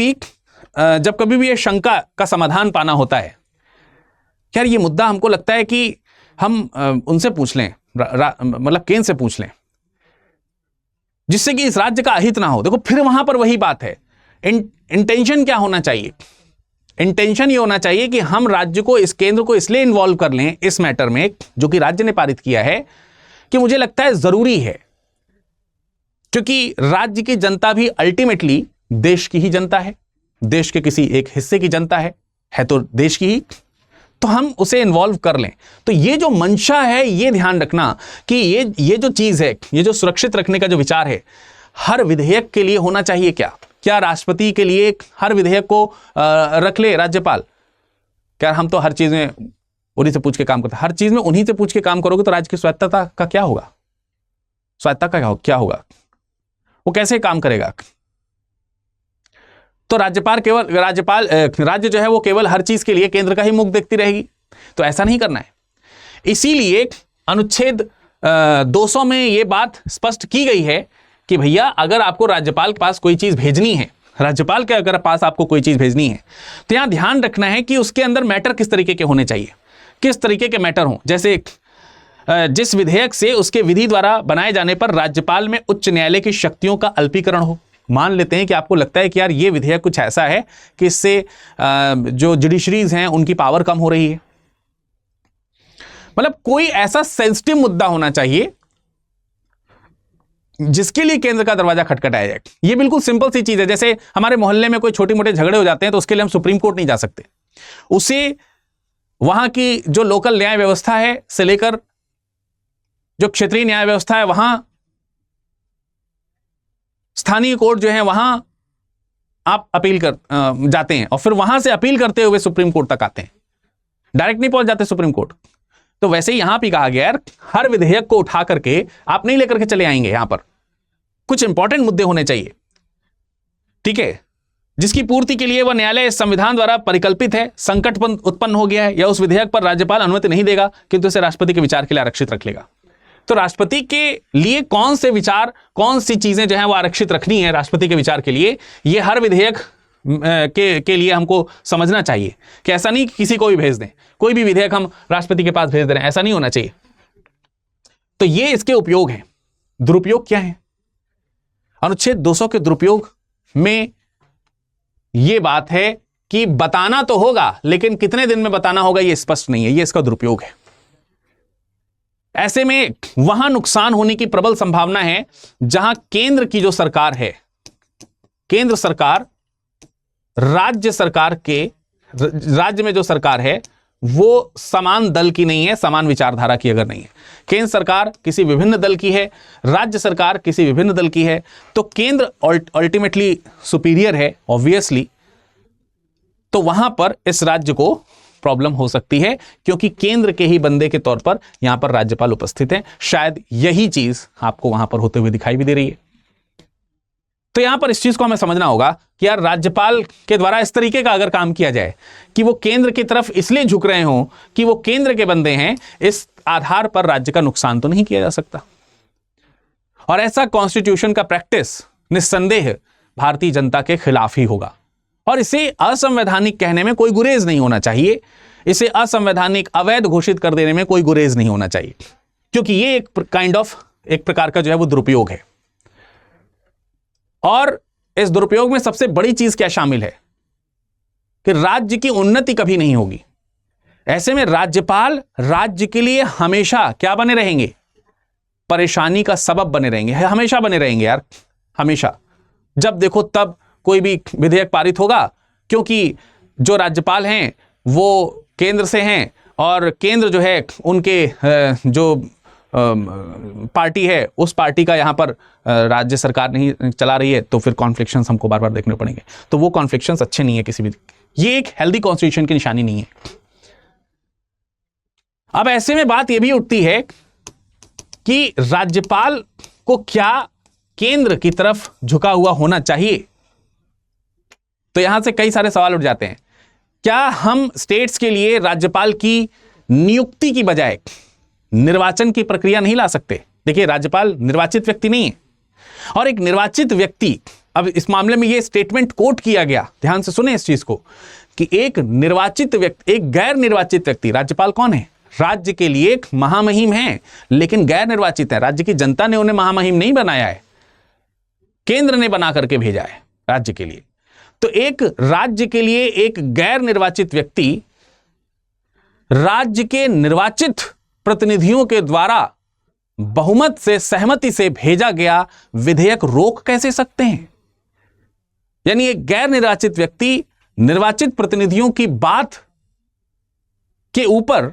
भी ये शंका का समाधान पाना होता है, यार ये मुद्दा हमको लगता है कि हम उनसे पूछ लें, मतलब केंद्र से पूछ लें, जिससे कि इस राज्य का अहित ना हो। देखो फिर वहां पर वही बात है, इंटेंशन क्या होना चाहिए? इंटेंशन ये होना चाहिए कि हम राज्य को, इस केंद्र को इसलिए इन्वॉल्व कर लें इस मैटर में जो कि राज्य ने पारित किया है, कि मुझे लगता है जरूरी है, क्योंकि राज्य की जनता भी अल्टीमेटली देश की ही जनता है, देश के किसी एक हिस्से की जनता है तो देश की ही, तो हम उसे इन्वॉल्व कर लें। तो ये जो मंशा है, ये ध्यान रखना कि ये जो चीज है, ये जो सुरक्षित रखने का जो विचार है, हर विधेयक के लिए होना चाहिए। क्या राष्ट्रपति के लिए हर विधेयक को रख ले राज्यपाल? क्या हम तो हर चीज में उन्हीं से पूछ के काम करते हैं? हर चीज में उन्हीं से पूछ के काम करोगे तो राज्य की स्वायत्तता का क्या होगा? स्वायत्तता का क्या होगा? वो कैसे काम करेगा? तो राज्य जो है वो केवल हर चीज के लिए केंद्र का ही मुख देखती रहेगी। तो ऐसा नहीं करना है। इसीलिए अनुच्छेद 200 में ये बात स्पष्ट की गई है कि भैया अगर आपको राज्यपाल के पास कोई चीज भेजनी है, राज्यपाल के अगर पास आपको कोई चीज भेजनी है, तो यहां ध्यान रखना है कि उसके अंदर मैटर किस तरीके के होने चाहिए, किस तरीके के मैटर हों। जैसे जिस विधेयक से उसके विधि द्वारा बनाए जाने पर राज्यपाल में उच्च न्यायालय की शक्तियों का अल्पीकरण हो। मान लेते हैं कि आपको लगता है कि यार ये विधेयक कुछ ऐसा है कि इससे जो जुडिशरीज हैं उनकी पावर कम हो रही है। मतलब कोई ऐसा सेंसिटिव मुद्दा होना चाहिए जिसके लिए केंद्र का दरवाजा खटखटाया जाए। ये बिल्कुल सिंपल सी चीज है, जैसे हमारे मोहल्ले में कोई छोटे मोटे झगड़े हो जाते हैं तो उसके लिए हम सुप्रीम कोर्ट नहीं जा सकते, उसे वहां की जो लोकल न्याय व्यवस्था है से लेकर जो क्षेत्रीय न्याय व्यवस्था है, वहां स्थानीय कोर्ट जो है वहां आप अपील कर जाते हैं और फिर वहां से अपील करते हुए सुप्रीम कोर्ट तक आते हैं, डायरेक्ट नहीं पहुंच जाते सुप्रीम कोर्ट। तो वैसे ही यहां भी कहा गया है हर विधेयक को उठा करके आप नहीं लेकर के चले आएंगे, यहां पर कुछ इंपॉर्टेंट मुद्दे होने चाहिए, ठीक है, जिसकी पूर्ति के लिए वह न्यायालय संविधान द्वारा परिकल्पित है, संकट उत्पन्न हो गया है या उस विधेयक पर राज्यपाल अनुमति नहीं देगा किंतु इसे राष्ट्रपति के विचार के लिए आरक्षित रख लेगा। तो राष्ट्रपति के लिए कौन से विचार, कौन सी चीजें जो है वो आरक्षित रखनी है राष्ट्रपति के विचार के लिए, ये हर विधेयक के लिए हमको समझना चाहिए कि ऐसा नहीं कि किसी को भी भेज दें, कोई भी विधेयक हम राष्ट्रपति के पास भेज दे रहे हैं, ऐसा नहीं होना चाहिए। तो ये इसके उपयोग हैं। दुरुपयोग क्या है? अनुच्छेद 200 के दुरुपयोग में यह बात है कि बताना तो होगा लेकिन कितने दिन में बताना होगा यह स्पष्ट नहीं है, यह इसका दुरुपयोग है। ऐसे में वहां नुकसान होने की प्रबल संभावना है जहां केंद्र की जो सरकार है, केंद्र सरकार राज्य में जो सरकार है वो समान दल की नहीं है, समान विचारधारा की अगर नहीं है, केंद्र सरकार किसी विभिन्न दल की है, राज्य सरकार किसी विभिन्न दल की है, तो केंद्र अल्टीमेटली सुपीरियर है ऑब्वियसली, तो वहां पर इस राज्य को प्रॉब्लम हो सकती है क्योंकि केंद्र के ही बंदे के तौर पर यहां पर राज्यपाल उपस्थित हैं। शायद यही चीज आपको वहां पर होते हुए दिखाई भी दे रही है। तो यहां पर इस चीज को हमें समझना होगा कि यार राज्यपाल के द्वारा इस तरीके का अगर काम किया जाए कि वो केंद्र की तरफ इसलिए झुक रहे हों कि वो केंद्र के बंदे हैं, इस आधार पर राज्य का नुकसान तो नहीं किया जा सकता। और ऐसा कॉन्स्टिट्यूशन का प्रैक्टिस निस्संदेह भारतीय जनता के खिलाफ ही होगा और इसे असंवैधानिक कहने में कोई गुरेज नहीं होना चाहिए, इसे असंवैधानिक अवैध घोषित कर देने में कोई गुरेज नहीं होना चाहिए, क्योंकि ये एक प्रकार का जो है वो दुरुपयोग है। और इस दुरुपयोग में सबसे बड़ी चीज क्या शामिल है कि राज्य की उन्नति कभी नहीं होगी। ऐसे में राज्यपाल राज्य के लिए हमेशा क्या बने रहेंगे? परेशानी का सबब बने रहेंगे, हमेशा बने रहेंगे यार, हमेशा। जब देखो तब कोई भी विधेयक पारित होगा, क्योंकि जो राज्यपाल हैं वो केंद्र से हैं और केंद्र जो है उनके जो पार्टी है उस पार्टी का यहां पर राज्य सरकार नहीं चला रही है, तो फिर कॉन्फ्लिक्शंस हमको बार बार देखने पड़ेंगे। तो वो कॉन्फ्लिक्शंस अच्छे नहीं है किसी भी, ये एक हेल्दी कॉन्स्टिट्यूशन की निशानी नहीं है। अब ऐसे में बात यह भी उठती है कि राज्यपाल को क्या केंद्र की तरफ झुका हुआ होना चाहिए? तो यहां से कई सारे सवाल उठ जाते हैं। क्या हम स्टेट्स के लिए राज्यपाल की नियुक्ति की बजाय निर्वाचन की प्रक्रिया नहीं ला सकते? देखिए, राज्यपाल निर्वाचित व्यक्ति नहीं है और एक निर्वाचित व्यक्ति, अब इस मामले में यह स्टेटमेंट कोट किया गया, ध्यान से सुने इस चीज को, कि एक निर्वाचित व्यक्ति, एक गैर निर्वाचित व्यक्ति, राज्यपाल कौन है? राज्य के लिए एक महामहिम है लेकिन गैर निर्वाचित है। राज्य की जनता ने उन्हें महामहिम नहीं बनाया है, केंद्र ने बना करके भेजा है राज्य के लिए। तो एक राज्य के लिए एक गैर निर्वाचित व्यक्ति राज्य के निर्वाचित प्रतिनिधियों के द्वारा बहुमत से, सहमति से भेजा गया विधेयक रोक कैसे सकते हैं? यानी एक गैर निर्वाचित व्यक्ति निर्वाचित प्रतिनिधियों की बात के ऊपर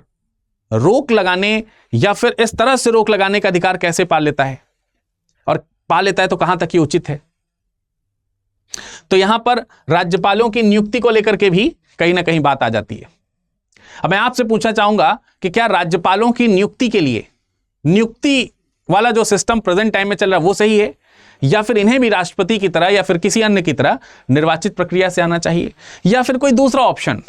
रोक लगाने या फिर इस तरह से रोक लगाने का अधिकार कैसे पा लेता है? और पा लेता है तो कहां तक ये उचित है? तो यहां पर राज्यपालों की नियुक्ति को लेकर के भी कहीं ना कहीं बात आ जाती है। अब मैं आपसे पूछना चाहूंगा कि क्या राज्यपालों की नियुक्ति के लिए नियुक्ति वाला जो सिस्टम प्रेजेंट टाइम में चल रहा है वो सही है, या फिर इन्हें भी राष्ट्रपति की तरह या फिर किसी अन्य की तरह निर्वाचित प्रक्रिया से आना चाहिए, या फिर कोई दूसरा ऑप्शन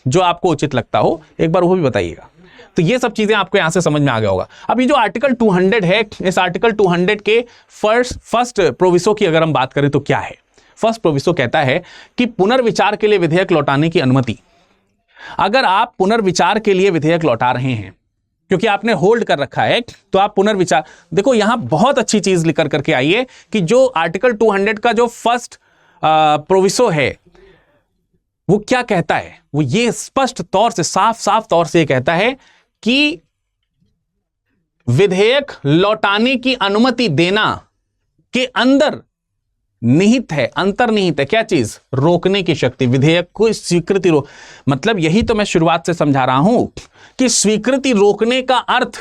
जो आपको उचित लगता हो, एक बार वो भी बताइएगा। तो ये सब चीजें आपको यहां से समझ में आ गया होगा। अब ये जो आर्टिकल 200 है, इस आर्टिकल 200 के फर्स्ट प्रोविसो की अगर हम बात करें तो क्या है? फर्स्ट प्रोविसो कहता है कि पुनर्विचार के लिए विधेयक लौटाने की अनुमति। अगर आप पुनर्विचार के लिए विधेयक लौटा रहे हैं, क्योंकि आपने होल्ड कर रखा है, तो आप पुनर्विचार। देखो यहां बहुत अच्छी चीज लिख करके आई है कि जो आर्टिकल 200 का जो फर्स्ट प्रोविसो है वो क्या कहता है, वो ये स्पष्ट तौर से साफ साफ तौर से ये कहता है कि विधेयक लौटाने की अनुमति देना के अंदर निहित है, अंतर्निहित है क्या चीज, रोकने की शक्ति। विधेयक को स्वीकृति मतलब यही तो मैं शुरुआत से समझा रहा हूं कि स्वीकृति रोकने का अर्थ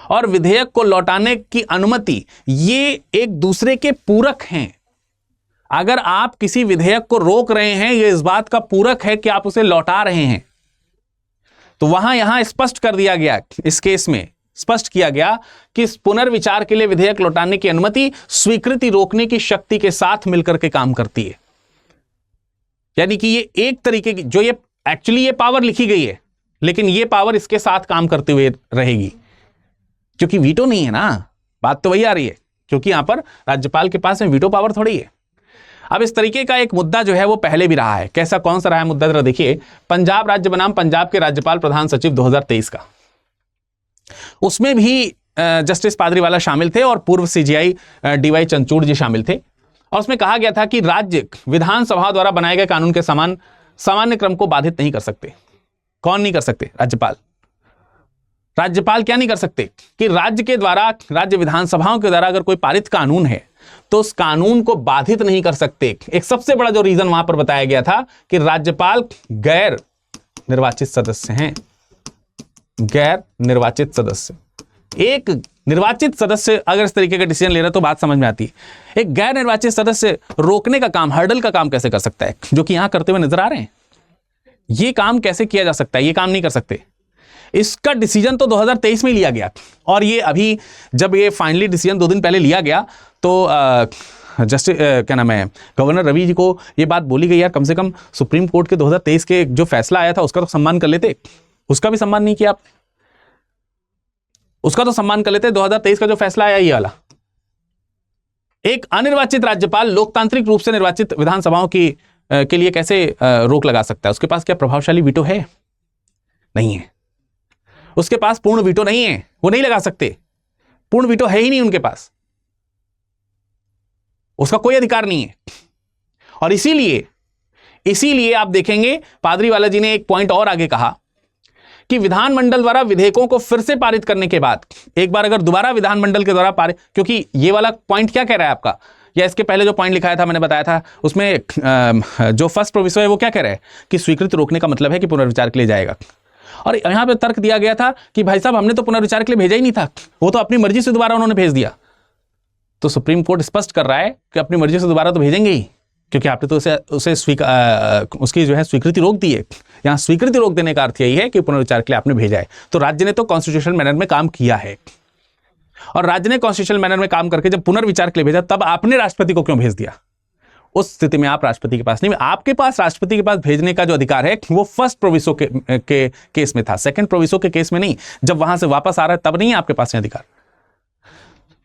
और विधेयक को लौटाने की अनुमति ये एक दूसरे के पूरक हैं। अगर आप किसी विधेयक को रोक रहे हैं, यह इस बात का पूरक है कि आप उसे लौटा रहे हैं। तो यहां स्पष्ट कर दिया गया, इस केस में स्पष्ट किया गया कि पुनर्विचार के लिए विधेयक लौटाने की अनुमति स्वीकृति रोकने की शक्ति के साथ मिलकर के काम करती है। यानी कि ये एक तरीके की, जो ये एक्चुअली ये पावर लिखी गई है, लेकिन ये पावर इसके साथ काम करते हुए रहेगी, क्योंकि वीटो नहीं है ना। बात तो वही आ रही है, क्योंकि यहां पर राज्यपाल के पास में वीटो पावर थोड़ी है। अब इस तरीके का एक मुद्दा जो है वो पहले भी रहा है। कैसा, कौन सा रहा है मुद्दा, जरा देखिए। पंजाब राज्य बनाम पंजाब के राज्यपाल प्रधान सचिव 2023 का, उसमें भी जस्टिस पादरीवाला शामिल थे और पूर्व सीजीआई डीवाई चंद्रचूड़ जी शामिल थे। और उसमें कहा गया था कि राज्य विधानसभा द्वारा बनाए गए कानून के सामान्य क्रम को बाधित नहीं कर सकते। कौन नहीं कर सकते? राज्यपाल। राज्यपाल क्या नहीं कर सकते कि राज्य के द्वारा, राज्य विधानसभाओं के द्वारा अगर कोई पारित कानून है तो उस कानून को बाधित नहीं कर सकते। एक सबसे बड़ा जो रीजन वहां पर बताया गया था कि राज्यपाल गैर निर्वाचित सदस्य हैं। गैर निर्वाचित सदस्य, एक निर्वाचित सदस्य अगर इस तरीके का डिसीजन ले रहा है तो बात समझ में आती है। एक गैर निर्वाचित सदस्य रोकने का काम, हर्डल का काम कैसे कर सकता है, जो कि यहां करते हुए नजर आ रहे हैं। ये काम कैसे किया जा सकता है? ये काम नहीं कर सकते। इसका डिसीजन तो 2023 में लिया गया, और ये अभी जब ये फाइनली डिसीजन 2 दिन पहले लिया गया तो जस्टिस क्या नाम है, गवर्नर रवि जी को ये बात बोली गई, यार कम से कम सुप्रीम कोर्ट के 2023 के जो फैसला आया था उसका तो सम्मान कर लेते। उसका भी सम्मान नहीं किया आप, उसका तो सम्मान कर लेते। 2023 का जो फैसला आया ये वाला, एक अनिर्वाचित राज्यपाल लोकतांत्रिक रूप से निर्वाचित विधानसभाओं की के लिए कैसे रोक लगा सकता है? उसके पास क्या प्रभावशाली वीटो है? नहीं है। उसके पास पूर्ण वीटो नहीं है, वो नहीं लगा सकते। पूर्ण वीटो है ही नहीं उनके पास, उसका कोई अधिकार नहीं है। और इसीलिए आप देखेंगे पादरीवाला जी ने एक पॉइंट और आगे कहा कि विधानमंडल द्वारा विधेयकों को फिर से पारित करने के बाद, एक बार अगर दोबारा विधानमंडल के द्वारा पारित, क्योंकि ये वाला पॉइंट क्या कह रहा है आपका, या इसके पहले जो पॉइंट लिखाया था मैंने बताया था उसमें जो फर्स्ट प्रोविजो है वो क्या कह रहा है कि स्वीकृति रोकने का मतलब है कि पुनर्विचार के लिए जाएगा। और यहां पे तर्क दिया गया था कि भाई साहब हमने तो पुनर्विचार के लिए भेजा ही नहीं था, वो तो अपनी मर्जी से दोबारा उन्होंने भेज दिया। तो सुप्रीम कोर्ट स्पष्ट कर रहा है कि अपनी मर्जी से दोबारा तो भेजेंगे ही, क्योंकि आपने तो उसे उसकी जो है स्वीकृति रोक दी है। यहां स्वीकृति रोक देने का अर्थ यही है कि पुनर्विचार के लिए आपने भेजा है। तो राज्य ने तो कॉन्स्टिट्यूशनल मैनर में काम किया है, और राज्य ने कॉन्स्टिट्यूशनल मैनर में काम करके जब पुनर्विचार के लिए भेजा तब आपने राष्ट्रपति को क्यों भेज दिया? उस स्थिति में आप राष्ट्रपति के पास नहीं, आपके पास राष्ट्रपति के पास भेजने का जो अधिकार है वो फर्स्ट प्रोविसो के केस में था, सेकंड प्रोविसो के केस में नहीं। जब वहां से वापस आ रहा है तब नहीं है आपके पास अधिकार।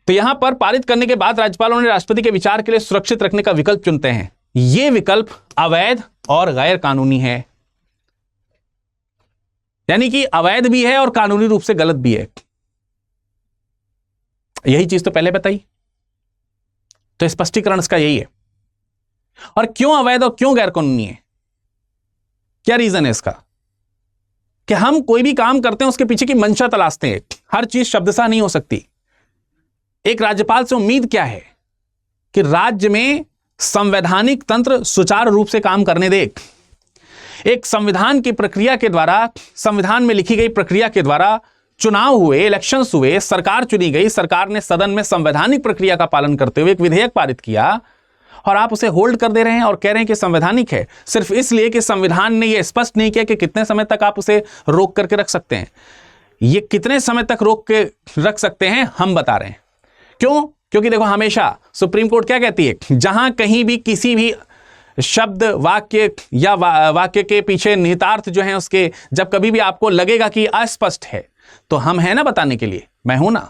तो यहां पर पारित करने के बाद राज्यपालों ने राष्ट्रपति के विचार के लिए सुरक्षित रखने का विकल्प चुनते हैं। यह विकल्प अवैध और गैर कानूनी है, यानी कि अवैध भी है और कानूनी रूप से गलत भी है। यही चीज तो पहले बताई, तो स्पष्टीकरण इसका यही है। और क्यों अवैध और क्यों गैर कानूनी है, क्या रीजन है इसका? कि हम कोई भी काम करते हैं उसके पीछे की मंशा तलाशते हैं। हर चीज शब्दशः नहीं हो सकती। एक राज्यपाल से उम्मीद क्या है कि राज्य में संवैधानिक तंत्र सुचारू रूप से काम करने दे। एक संविधान की प्रक्रिया के द्वारा, संविधान में लिखी गई प्रक्रिया के द्वारा चुनाव हुए, इलेक्शंस हुए, सरकार चुनी गई, सरकार ने सदन में संवैधानिक प्रक्रिया का पालन करते हुए एक विधेयक पारित किया, और आप उसे होल्ड कर दे रहे हैं और कह रहे हैं कि संवैधानिक है, सिर्फ इसलिए कि संविधान ने यह स्पष्ट नहीं किया कि कितने समय तक आप उसे रोक करके रख सकते हैं। ये कितने समय तक रोक के रख सकते हैं हम बता रहे हैं। क्यों? क्योंकि देखो हमेशा सुप्रीम कोर्ट क्या कहती है, जहां कहीं भी किसी भी शब्द, वाक्य या वाक्य के पीछे निहितार्थ जो है उसके, जब कभी भी आपको लगेगा कि अस्पष्ट है तो हम हैं ना बताने के लिए, मैं हूं ना।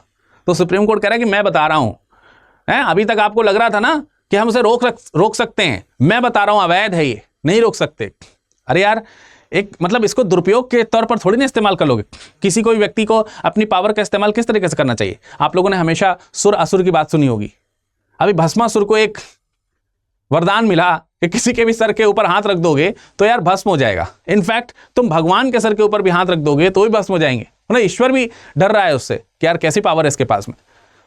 तो सुप्रीम कोर्ट कह रहा है कि मैं बता रहा हूं। अभी तक आपको लग रहा था ना कि हम उसे रोक सकते हैं, मैं बता रहा हूं अवैध है, ये नहीं रोक सकते। अरे यार, एक मतलब इसको दुरुपयोग के तौर पर थोड़ी ना इस्तेमाल कर लोगे। किसी कोई व्यक्ति को अपनी पावर का इस्तेमाल किस तरीके से करना चाहिए? आप लोगों ने हमेशा सुर असुर की बात सुनी होगी। अभी भस्मासुर को एक वरदान मिला कि किसी के भी सर के ऊपर हाथ रख दोगे तो यार भस्म हो जाएगा। इनफैक्ट तुम भगवान के सर के ऊपर भी हाथ रख दोगे तो भी भस्म हो जाएंगे। मतलब ईश्वर भी डर रहा है उससे कि यार कैसी पावर है इसके पास में।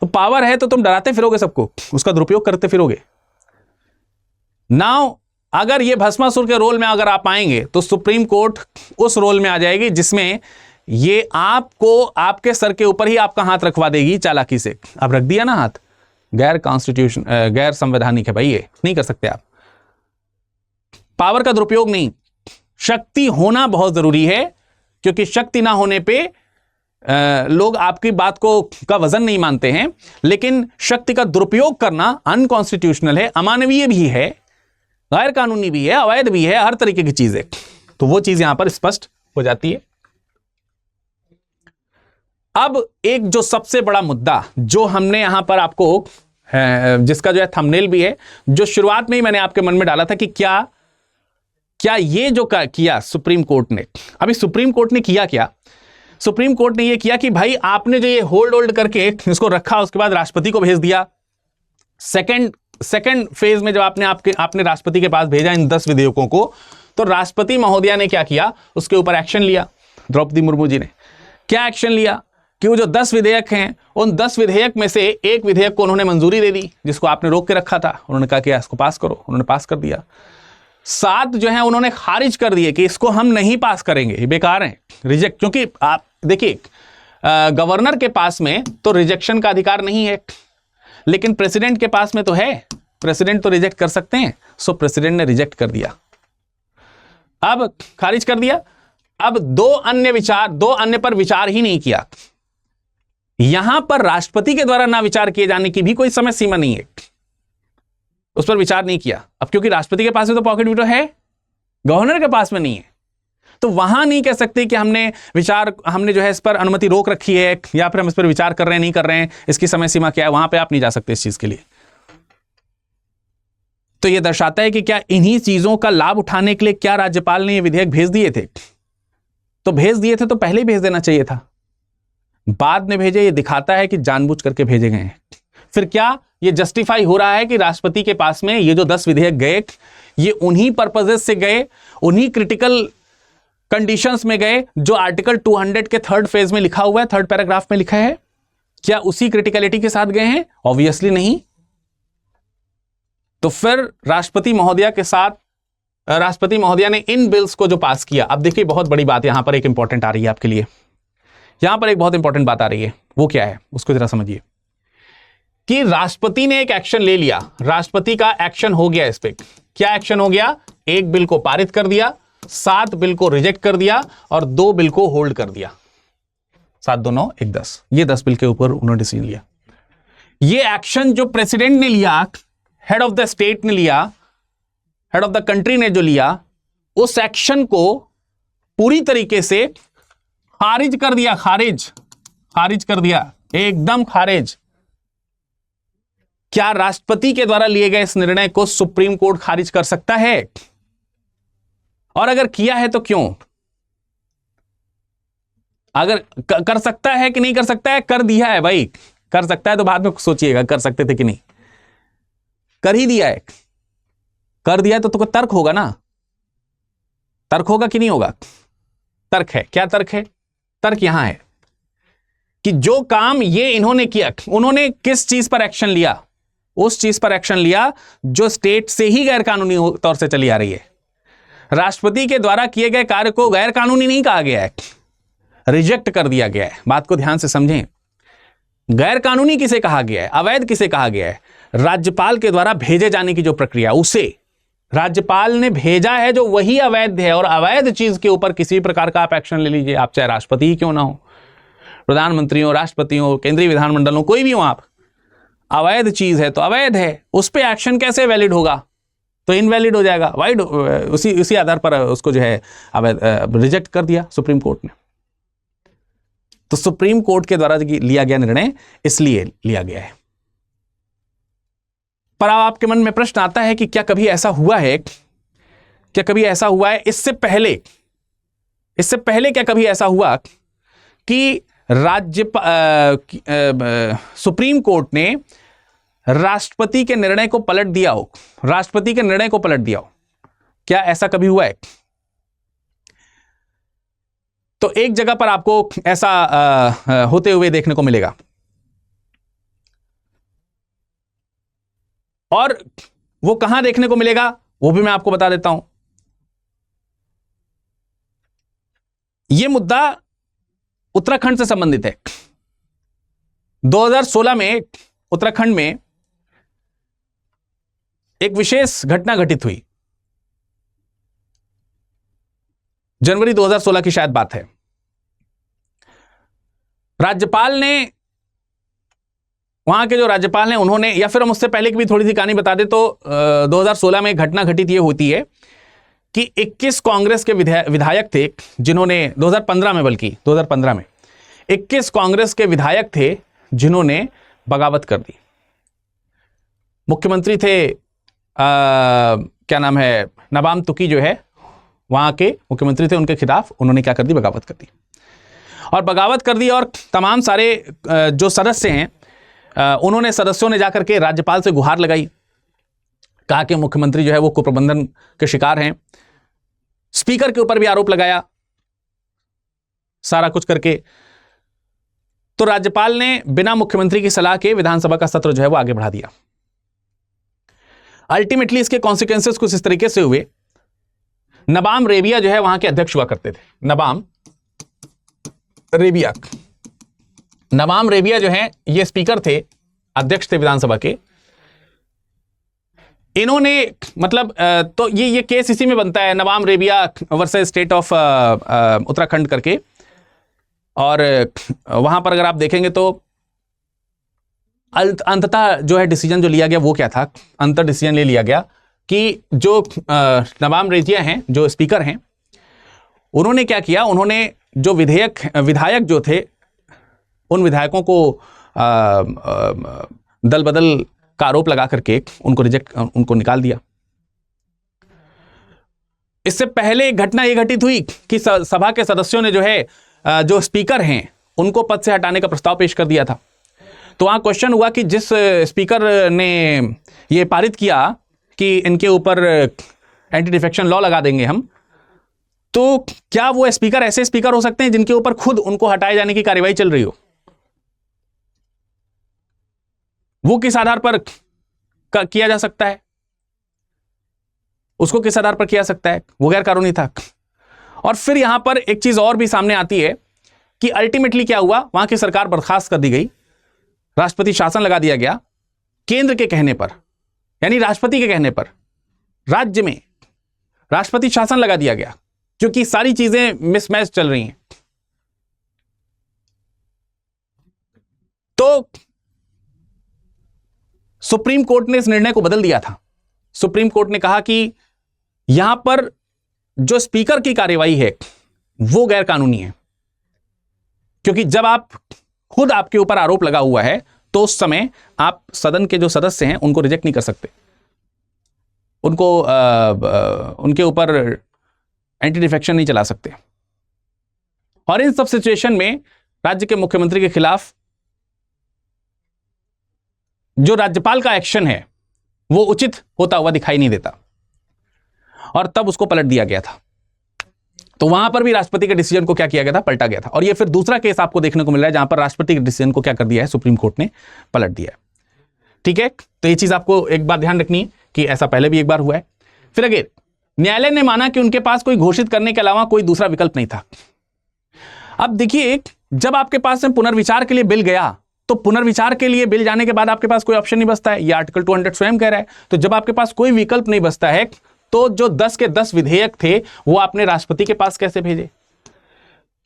तो पावर है तो तुम डराते फिरोगे सबको, उसका दुरुपयोग करते फिरोगे। नाउ अगर ये भस्मासुर के रोल में अगर आप आएंगे तो सुप्रीम कोर्ट उस रोल में आ जाएगी जिसमें ये आपको आपके सर के ऊपर ही आपका हाथ रखवा देगी चालाकी से। अब रख दिया ना हाथ, गैर संवैधानिक है भाई, ये नहीं कर सकते आप। पावर का दुरुपयोग नहीं, शक्ति होना बहुत जरूरी है, क्योंकि शक्ति ना होने पे लोग आपकी बात को का वजन नहीं मानते हैं। लेकिन शक्ति का दुरुपयोग करना अनकॉन्स्टिट्यूशनल है, अमानवीय भी है, गैर कानूनी भी है, अवैध भी है, हर तरीके की चीज है। तो वो चीज यहां पर स्पष्ट हो जाती है। अब एक जो सबसे बड़ा मुद्दा जो हमने यहां पर आपको जिसका जो है थंबनेल भी है, जो शुरुआत में ही मैंने आपके मन में डाला था कि क्या ये जो किया सुप्रीम कोर्ट ने, अभी सुप्रीम कोर्ट ने किया क्या? सुप्रीम कोर्ट ने ये किया कि भाई आपने जो ये होल्ड करके इसको रखा, उसके बाद राष्ट्रपति को भेज दिया। सेकंड फेज में जब आपने राष्ट्रपति के पास भेजा इन 10 विधेयकों को, तो राष्ट्रपति महोदया ने क्या किया, उसके ऊपर एक्शन लिया। द्रौपदी मुर्मू जी ने क्या एक्शन लिया कि वो जो 10 विधेयक हैं, उन 10 विधेयक में से एक विधेयक को उन्होंने मंजूरी दे दी, जिसको आपने रोक के रखा था। उन्होंने कहा कि इसको पास करो, उन्होंने पास कर दिया। 7 जो है उन्होंने खारिज कर दिए कि इसको हम नहीं पास करेंगे, ये बेकार है, रिजेक्ट। क्योंकि आप देखिए गवर्नर के पास में तो रिजेक्शन का अधिकार नहीं है, लेकिन प्रेसिडेंट के पास में तो है, प्रेसिडेंट तो रिजेक्ट कर सकते हैं। सो प्रेसिडेंट ने रिजेक्ट कर दिया, अब खारिज कर दिया। अब दो अन्य पर विचार ही नहीं किया। यहां पर राष्ट्रपति के द्वारा ना विचार किए जाने की भी कोई समय सीमा नहीं है, उस पर विचार नहीं किया। अब क्योंकि राष्ट्रपति के पास में तो पॉकेट वीटो है, गवर्नर के पास में नहीं है, तो वहां नहीं कह सकते कि हमने जो है इस पर अनुमति रोक रखी है, या फिर हम इस पर विचार कर रहे हैं, नहीं कर रहे हैं, इसकी समय सीमा क्या है। वहां पे आप नहीं जा सकते इस चीज के लिए। तो यह दर्शाता है कि क्या इन्हीं चीजों का लाभ उठाने के लिए क्या राज्यपाल ने ये विधेयक भेज दिए थे? तो भेज दिए थे तो पहले ही भेज देना चाहिए था, बाद में भेजे। ये दिखाता है कि जानबूझ करके भेजे गए हैं। फिर क्या ये जस्टिफाई हो रहा है कि राष्ट्रपति के पास में ये जो 10 विधेयक गए, ये उन्हीं पर्पजेस से गए, उन्हीं क्रिटिकल कंडीशंस में गए जो आर्टिकल 200 के 3rd फेज में लिखा हुआ है, 3rd पैराग्राफ में लिखा है? क्या उसी क्रिटिकलिटी के साथ गए हैं? ऑब्वियसली नहीं। तो फिर राष्ट्रपति महोदया ने इन बिल्स को जो पास किया, अब देखिए बहुत बड़ी बात यहां पर एक इंपॉर्टेंट आ रही है आपके लिए। यहां पर एक बहुत इंपॉर्टेंट बात आ रही है, वो क्या है उसको जरा समझिए। कि राष्ट्रपति ने एक एक्शन ले लिया, राष्ट्रपति का एक्शन हो गया। इस पे क्या एक्शन हो गया? एक बिल को पारित कर दिया, 7 बिल को रिजेक्ट कर दिया, और 2 बिल को होल्ड कर दिया। 7 2 9 1 10, ये 10 बिल के ऊपर उन्होंने डिसीजन लिया। ये एक्शन जो प्रेसिडेंट ने लिया, हेड ऑफ द स्टेट ने लिया, हेड ऑफ द कंट्री ने जो लिया, उस एक्शन को पूरी तरीके से खारिज कर दिया। खारिज कर दिया, एकदम खारिज। क्या राष्ट्रपति के द्वारा लिए गए इस निर्णय को सुप्रीम कोर्ट खारिज कर सकता है? और अगर किया है तो क्यों? अगर कर सकता है कि नहीं कर सकता है? कर दिया है भाई, कर सकता है तो बाद में सोचिएगा कर सकते थे कि नहीं। कर ही दिया है, कर दिया है तो तर्क होगा ना, तर्क होगा कि नहीं होगा? तर्क है। क्या तर्क है? तर्क यहां है कि जो काम ये इन्होंने किया, उन्होंने किस चीज पर एक्शन लिया? उस चीज पर एक्शन लिया जो स्टेट से ही गैर कानूनी तौर से चली आ रही है। राष्ट्रपति के द्वारा किए गए कार्य को गैर कानूनी नहीं कहा गया है, रिजेक्ट कर दिया गया है। बात को ध्यान से समझें। गैर कानूनी किसे कहा गया है, अवैध किसे कहा गया है? राज्यपाल के द्वारा भेजे जाने की जो प्रक्रिया, उसे राज्यपाल ने भेजा है, जो वही अवैध है। और अवैध चीज के ऊपर किसी प्रकार का आप एक्शन ले लीजिए, आप चाहे राष्ट्रपति ही क्यों ना हो, प्रधानमंत्री हो, राष्ट्रपति हो, केंद्रीय विधानमंडल हो, कोई भी हो आप, अवैध चीज है तो अवैध है, उस पर एक्शन कैसे वैलिड होगा? तो इनवैलिड हो जाएगा। वाइड उसी आधार पर उसको जो है अवैध रिजेक्ट कर दिया सुप्रीम कोर्ट ने। तो सुप्रीम कोर्ट के द्वारा लिया गया निर्णय इसलिए लिया गया है। पर अब आपके मन में प्रश्न आता है कि क्या कभी ऐसा हुआ है, इससे पहले इससे पहले क्या कभी ऐसा हुआ कि सुप्रीम कोर्ट ने राष्ट्रपति के निर्णय को पलट दिया हो? राष्ट्रपति के निर्णय को पलट दिया हो, क्या ऐसा कभी हुआ है? तो एक जगह पर आपको ऐसा होते हुए देखने को मिलेगा, और वो कहां देखने को मिलेगा वो भी मैं आपको बता देता हूं। यह मुद्दा उत्तराखंड से संबंधित है। 2016 में उत्तराखंड में एक विशेष घटना घटित हुई। जनवरी 2016 की शायद बात है। राज्यपाल ने, वहां के जो राज्यपाल हैं उन्होंने, या फिर हम उससे पहले की भी थोड़ी सी कहानी बता दें तो 2016 में घटना घटित ये होती है कि 21 कांग्रेस के विधायक थे जिन्होंने 2015 में, बल्कि 2015 में 21 कांग्रेस के विधायक थे जिन्होंने बगावत कर दी। मुख्यमंत्री थे क्या नाम है, नबाम तुकी जो है वहां के मुख्यमंत्री थे, उनके खिलाफ उन्होंने क्या कर दी, बगावत कर दी। और बगावत कर दी और तमाम सारे जो सदस्य हैं उन्होंने, सदस्यों ने जाकर के राज्यपाल से गुहार लगाई, कहा कि मुख्यमंत्री जो है वो कुप्रबंधन के शिकार हैं। स्पीकर के ऊपर भी आरोप लगाया, सारा कुछ करके। तो राज्यपाल ने बिना मुख्यमंत्री की सलाह के विधानसभा का सत्र जो है वो आगे बढ़ा दिया। अल्टीमेटली इसके कॉन्सिक्वेंसेस कुछ इस तरीके से हुए। नबाम रेबिया जो है वहां के अध्यक्ष हुआ करते थे, नबाम रेबिया। नबाम रेबिया जो है ये स्पीकर थे, अध्यक्ष थे विधानसभा के। इन्होंने मतलब तो ये केस इसी में बनता है, Nabam Rebia versus state of Uttarakhand करके। और वहां पर अगर आप देखेंगे तो अंततः जो है डिसीजन जो लिया गया वो क्या था, अंतर डिसीजन ले लिया गया कि जो नबाम रेबिया हैं, जो स्पीकर हैं, उन्होंने क्या किया, उन्होंने जो विधायक जो थे उन विधायकों को दल बदल का आरोप लगा करके उनको निकाल दिया। इससे पहले एक घटना ये घटित हुई कि सभा के सदस्यों ने जो है जो स्पीकर हैं उनको पद से हटाने का प्रस्ताव पेश कर दिया था। तो वहां क्वेश्चन हुआ कि जिस स्पीकर ने ये पारित किया कि इनके ऊपर एंटी डिफेक्शन लॉ लगा देंगे हम, तो क्या वो स्पीकर ऐसे स्पीकर हो सकते हैं जिनके ऊपर खुद उनको हटाए जाने की कार्यवाही चल रही हो? वो किस आधार पर किया जा सकता है? उसको किस आधार पर किया सकता है? वो गैर कानूनी था। और फिर यहां पर एक चीज और भी सामने आती है कि अल्टीमेटली क्या हुआ, वहां की सरकार बर्खास्त कर दी गई, राष्ट्रपति शासन लगा दिया गया केंद्र के कहने पर, यानी राष्ट्रपति के कहने पर राज्य में राष्ट्रपति शासन लगा दिया गया, क्योंकि सारी चीजें मिसमैच चल रही हैं। तो सुप्रीम कोर्ट ने इस निर्णय को बदल दिया था। सुप्रीम कोर्ट ने कहा कि यहां पर जो स्पीकर की कार्यवाही है वो गैर कानूनी है, क्योंकि जब आप खुद आपके ऊपर आरोप लगा हुआ है तो उस समय आप सदन के जो सदस्य हैं उनको रिजेक्ट नहीं कर सकते, उनको उनके ऊपर एंटी डिफेक्शन नहीं चला सकते। और इन सब सिचुएशन में राज्य के मुख्यमंत्री के खिलाफ जो राज्यपाल का एक्शन है वो उचित होता हुआ दिखाई नहीं देता, और तब उसको पलट दिया गया था। तो वहां पर भी राष्ट्रपति के डिसीजन को क्या किया गया था, पलटा गया था। और ये फिर दूसरा केस आपको देखने को मिल रहा है जहां पर राष्ट्रपति के डिसीजन को क्या कर दिया है, सुप्रीम कोर्ट ने पलट दिया है। ठीक है, तो ये चीज आपको एक बात ध्यान रखनी है कि ऐसा पहले भी एक बार हुआ है। फिर अगेन न्यायालय ने माना कि उनके पास कोई घोषित करने के अलावा कोई दूसरा विकल्प नहीं था। अब देखिए, जब आपके पास में पुनर्विचार के लिए बिल गया तो पुनर्विचार के लिए बिल जाने के बाद आपके पास कोई ऑप्शन नहीं बचता है, ये आर्टिकल 200 स्वयं कह रहा है। तो जब आपके पास कोई विकल्प नहीं बचता है तो जो 10 के 10 विधेयक थे वो आपने राष्ट्रपति के पास कैसे भेजे?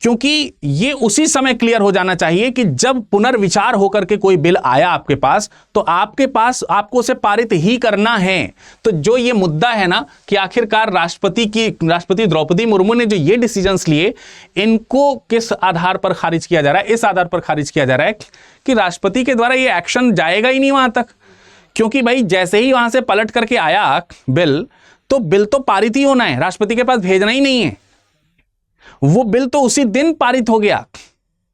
क्योंकि ये उसी समय क्लियर हो जाना चाहिए कि जब पुनर्विचार होकर के कोई बिल आया आपके पास तो आपके पास आपको उसे पारित ही करना है। तो जो ये मुद्दा है ना कि आखिरकार राष्ट्रपति द्रौपदी मुर्मू ने जो ये डिसीजंस लिए, इनको किस आधार पर खारिज किया जा रहा है? इस आधार पर खारिज किया जा रहा है कि राष्ट्रपति के द्वारा ये एक्शन जाएगा ही नहीं वहां तक, क्योंकि भाई जैसे ही वहां से पलट करके आया बिल, तो बिल तो पारित ही होना है, राष्ट्रपति के पास भेजना ही नहीं है। वो बिल तो उसी दिन पारित हो गया।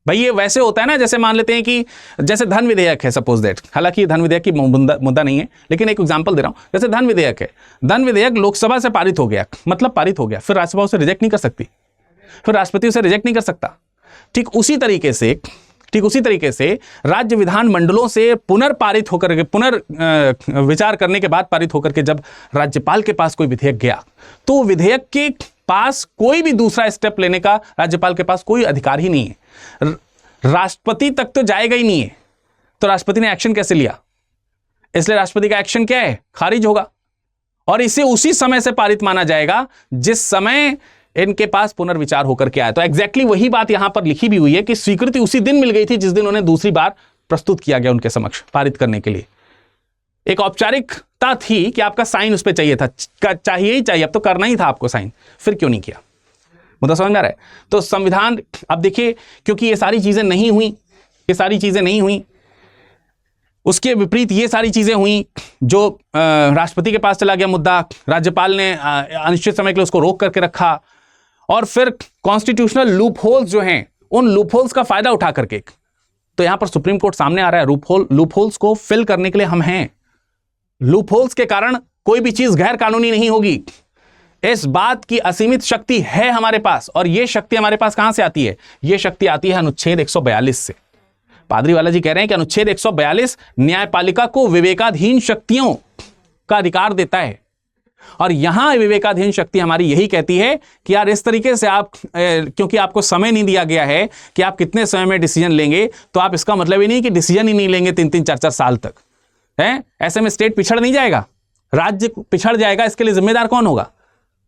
भाई ये वैसे होता है ना, जैसे मान लेते हैं कि जैसे धन विधेयक है, सपोज दैट, हालांकि धन विधेयक की मुद्दा नहीं है, लेकिन एक एग्जांपल दे रहा हूं। जैसे धन विधेयक है, धन विधेयक लोकसभा से पारित हो गया, मतलब पारित हो गया, फिर राज्यसभा उसे रिजेक्ट नहीं कर सकती, फिर राष्ट्रपति उसे रिजेक्ट नहीं कर सकता। ठीक उसी तरीके से राज्य विधान मंडलों से पुनर्पारित होकर के, विचार करने के बाद पारित होकर के जब राज्यपाल के पास कोई विधेयक गया, तो विधेयक के पास कोई भी दूसरा स्टेप लेने का राज्यपाल के पास कोई अधिकार ही नहीं है। राष्ट्रपति तक तो जाएगा ही नहीं है, तो राष्ट्रपति ने एक्शन कैसे लिया? इसलिए राष्ट्रपति का एक्शन क्या है? खारिज होगा, और इसे उसी समय से पारित माना जाएगा जिस समय इनके पास पुनर्विचार होकर के आया। तो एग्जैक्टली वही बात यहां पर लिखी भी हुई है कि स्वीकृति उसी दिन मिल गई थी जिस दिन उन्हें दूसरी बार प्रस्तुत किया गया उनके समक्ष पारित करने के लिए। एक औपचारिकता थी कि आपका साइन उस पर चाहिए था, चाहिए ही चाहिए, अब तो करना ही था आपको साइन, फिर क्यों नहीं किया? मुद्दा समझ में आ रहा है? तो संविधान, अब देखिए, क्योंकि ये सारी चीजें नहीं हुई, उसके विपरीत ये सारी चीजें हुई जो राष्ट्रपति के पास चला गया मुद्दा, राज्यपाल ने अनिश्चित समय के लिए उसको रोक करके रखा, और फिर कॉन्स्टिट्यूशनल लूप होल्स जो हैं, उन लूप होल्स का फायदा उठा करके, तो यहां पर सुप्रीम कोर्ट सामने आ रहा है। लूप होल्स को फिल करने के लिए हम हैं। लूप होल्स के कारण कोई भी चीज गैर कानूनी नहीं होगी। इस बात की असीमित शक्ति है हमारे पास, और यह शक्ति हमारे पास कहां से आती है? यह शक्ति आती है अनुच्छेद 142 से। पादरी वाला जी कह रहे हैं कि अनुच्छेद 142 न्यायपालिका को विवेकाधीन शक्तियों का अधिकार देता है, और यहां विवेकाधीन शक्ति हमारी यही कहती है कि यार इस तरीके से आप, क्योंकि आपको समय नहीं दिया गया है कि आप कितने समय में डिसीजन लेंगे, तो आप इसका मतलब ही नहीं कि डिसीजन ही नहीं लेंगे 3-3, 4-4 साल तक, है? ऐसे में स्टेट पिछड़ नहीं जाएगा, राज्य पिछड़ जाएगा। इसके लिए जिम्मेदार कौन होगा?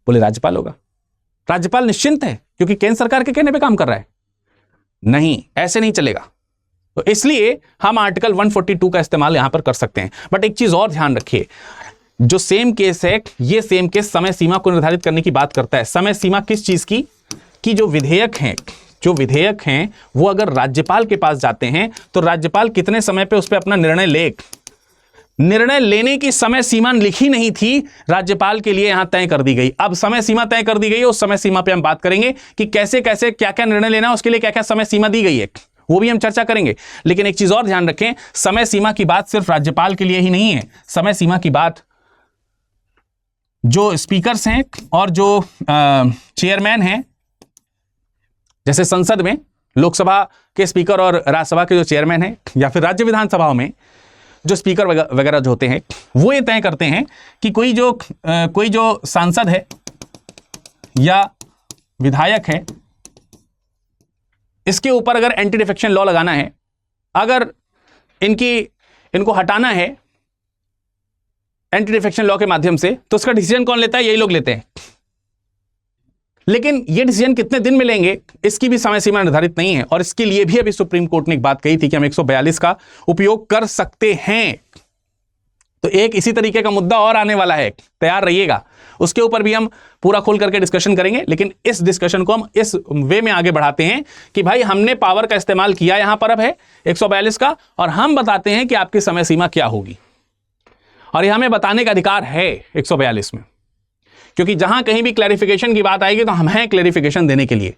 बोले राज्यपाल होगा। राज्यपाल निश्चिंत है क्योंकि केंद्र सरकार के कहने पे काम कर रहा है। नहीं, ऐसे नहीं चलेगा। तो इसलिए हम आर्टिकल 142 का इस्तेमाल यहां पर कर सकते हैं। बट एक चीज और ध्यान रखिए, जो सेम केस है, ये सेम केस समय सीमा को निर्धारित करने की बात करता है। समय सीमा किस चीज की? कि जो विधेयक हैं वो अगर राज्यपाल के पास जाते हैं तो राज्यपाल कितने समय पे उस पर अपना निर्णय लेने की समय सीमा लिखी नहीं थी, राज्यपाल के लिए यहां तय कर दी गई। अब समय सीमा तय कर दी गई है, उस समय सीमा पे हम बात करेंगे कि कैसे कैसे क्या क्या निर्णय लेना है, उसके लिए क्या क्या समय सीमा दी गई है, वो भी हम चर्चा करेंगे। लेकिन एक चीज और ध्यान रखें, समय सीमा की बात सिर्फ राज्यपाल के लिए ही नहीं है। समय सीमा की बात जो स्पीकर्स हैं और जो चेयरमैन हैं, जैसे संसद में लोकसभा के स्पीकर और राज्यसभा के जो चेयरमैन हैं, या फिर राज्य विधानसभाओं में जो स्पीकर वगैरह जो होते हैं, वो ये तय करते हैं कि कोई जो सांसद है या विधायक है, इसके ऊपर अगर एंटी डिफेक्शन लॉ लगाना है, अगर इनको हटाना है एंटी डिफेक्शन लॉ के माध्यम से, तो उसका डिसीजन कौन लेता है? यही लोग लेते हैं। लेकिन ये डिसीजन कितने दिन में लेंगे, इसकी भी समय सीमा निर्धारित नहीं है, और इसके लिए भी अभी सुप्रीम कोर्ट ने एक बात कही थी कि हम 142 का उपयोग कर सकते हैं। तो एक इसी तरीके का मुद्दा और आने वाला है, तैयार रहिएगा। उसके ऊपर भी हम पूरा खोल करके डिस्कशन करेंगे। लेकिन इस डिस्कशन को हम इस वे में आगे बढ़ाते हैं कि भाई हमने पावर का इस्तेमाल किया, यहां पर अब है 142 का, और हम बताते हैं कि आपकी समय सीमा क्या होगी, और यह हमें बताने का अधिकार है 142 में, क्योंकि जहां कहीं भी क्लैरिफिकेशन की बात आएगी तो हम हैं क्लैरिफिकेशन देने के लिए।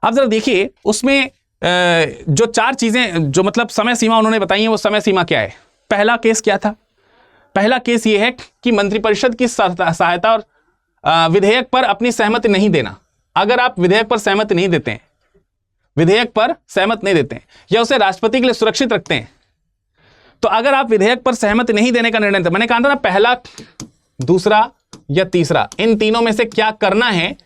अब जरा देखिए, उसमें जो 4 चीजें जो मतलब समय सीमा उन्होंने बताई हैं, वो समय सीमा क्या है? पहला केस क्या था? पहला केस ये है कि मंत्रिपरिषद की सहायता और विधेयक पर अपनी सहमति नहीं देना। अगर आप विधेयक पर सहमति नहीं देते हैं, या उसे राष्ट्रपति के लिए सुरक्षित रखते हैं, तो अगर आप विधेयक पर सहमति नहीं देने का निर्णय लेते, मैंने कहा था ना, पहला, दूसरा या तीसरा, इन तीनों में से क्या करना है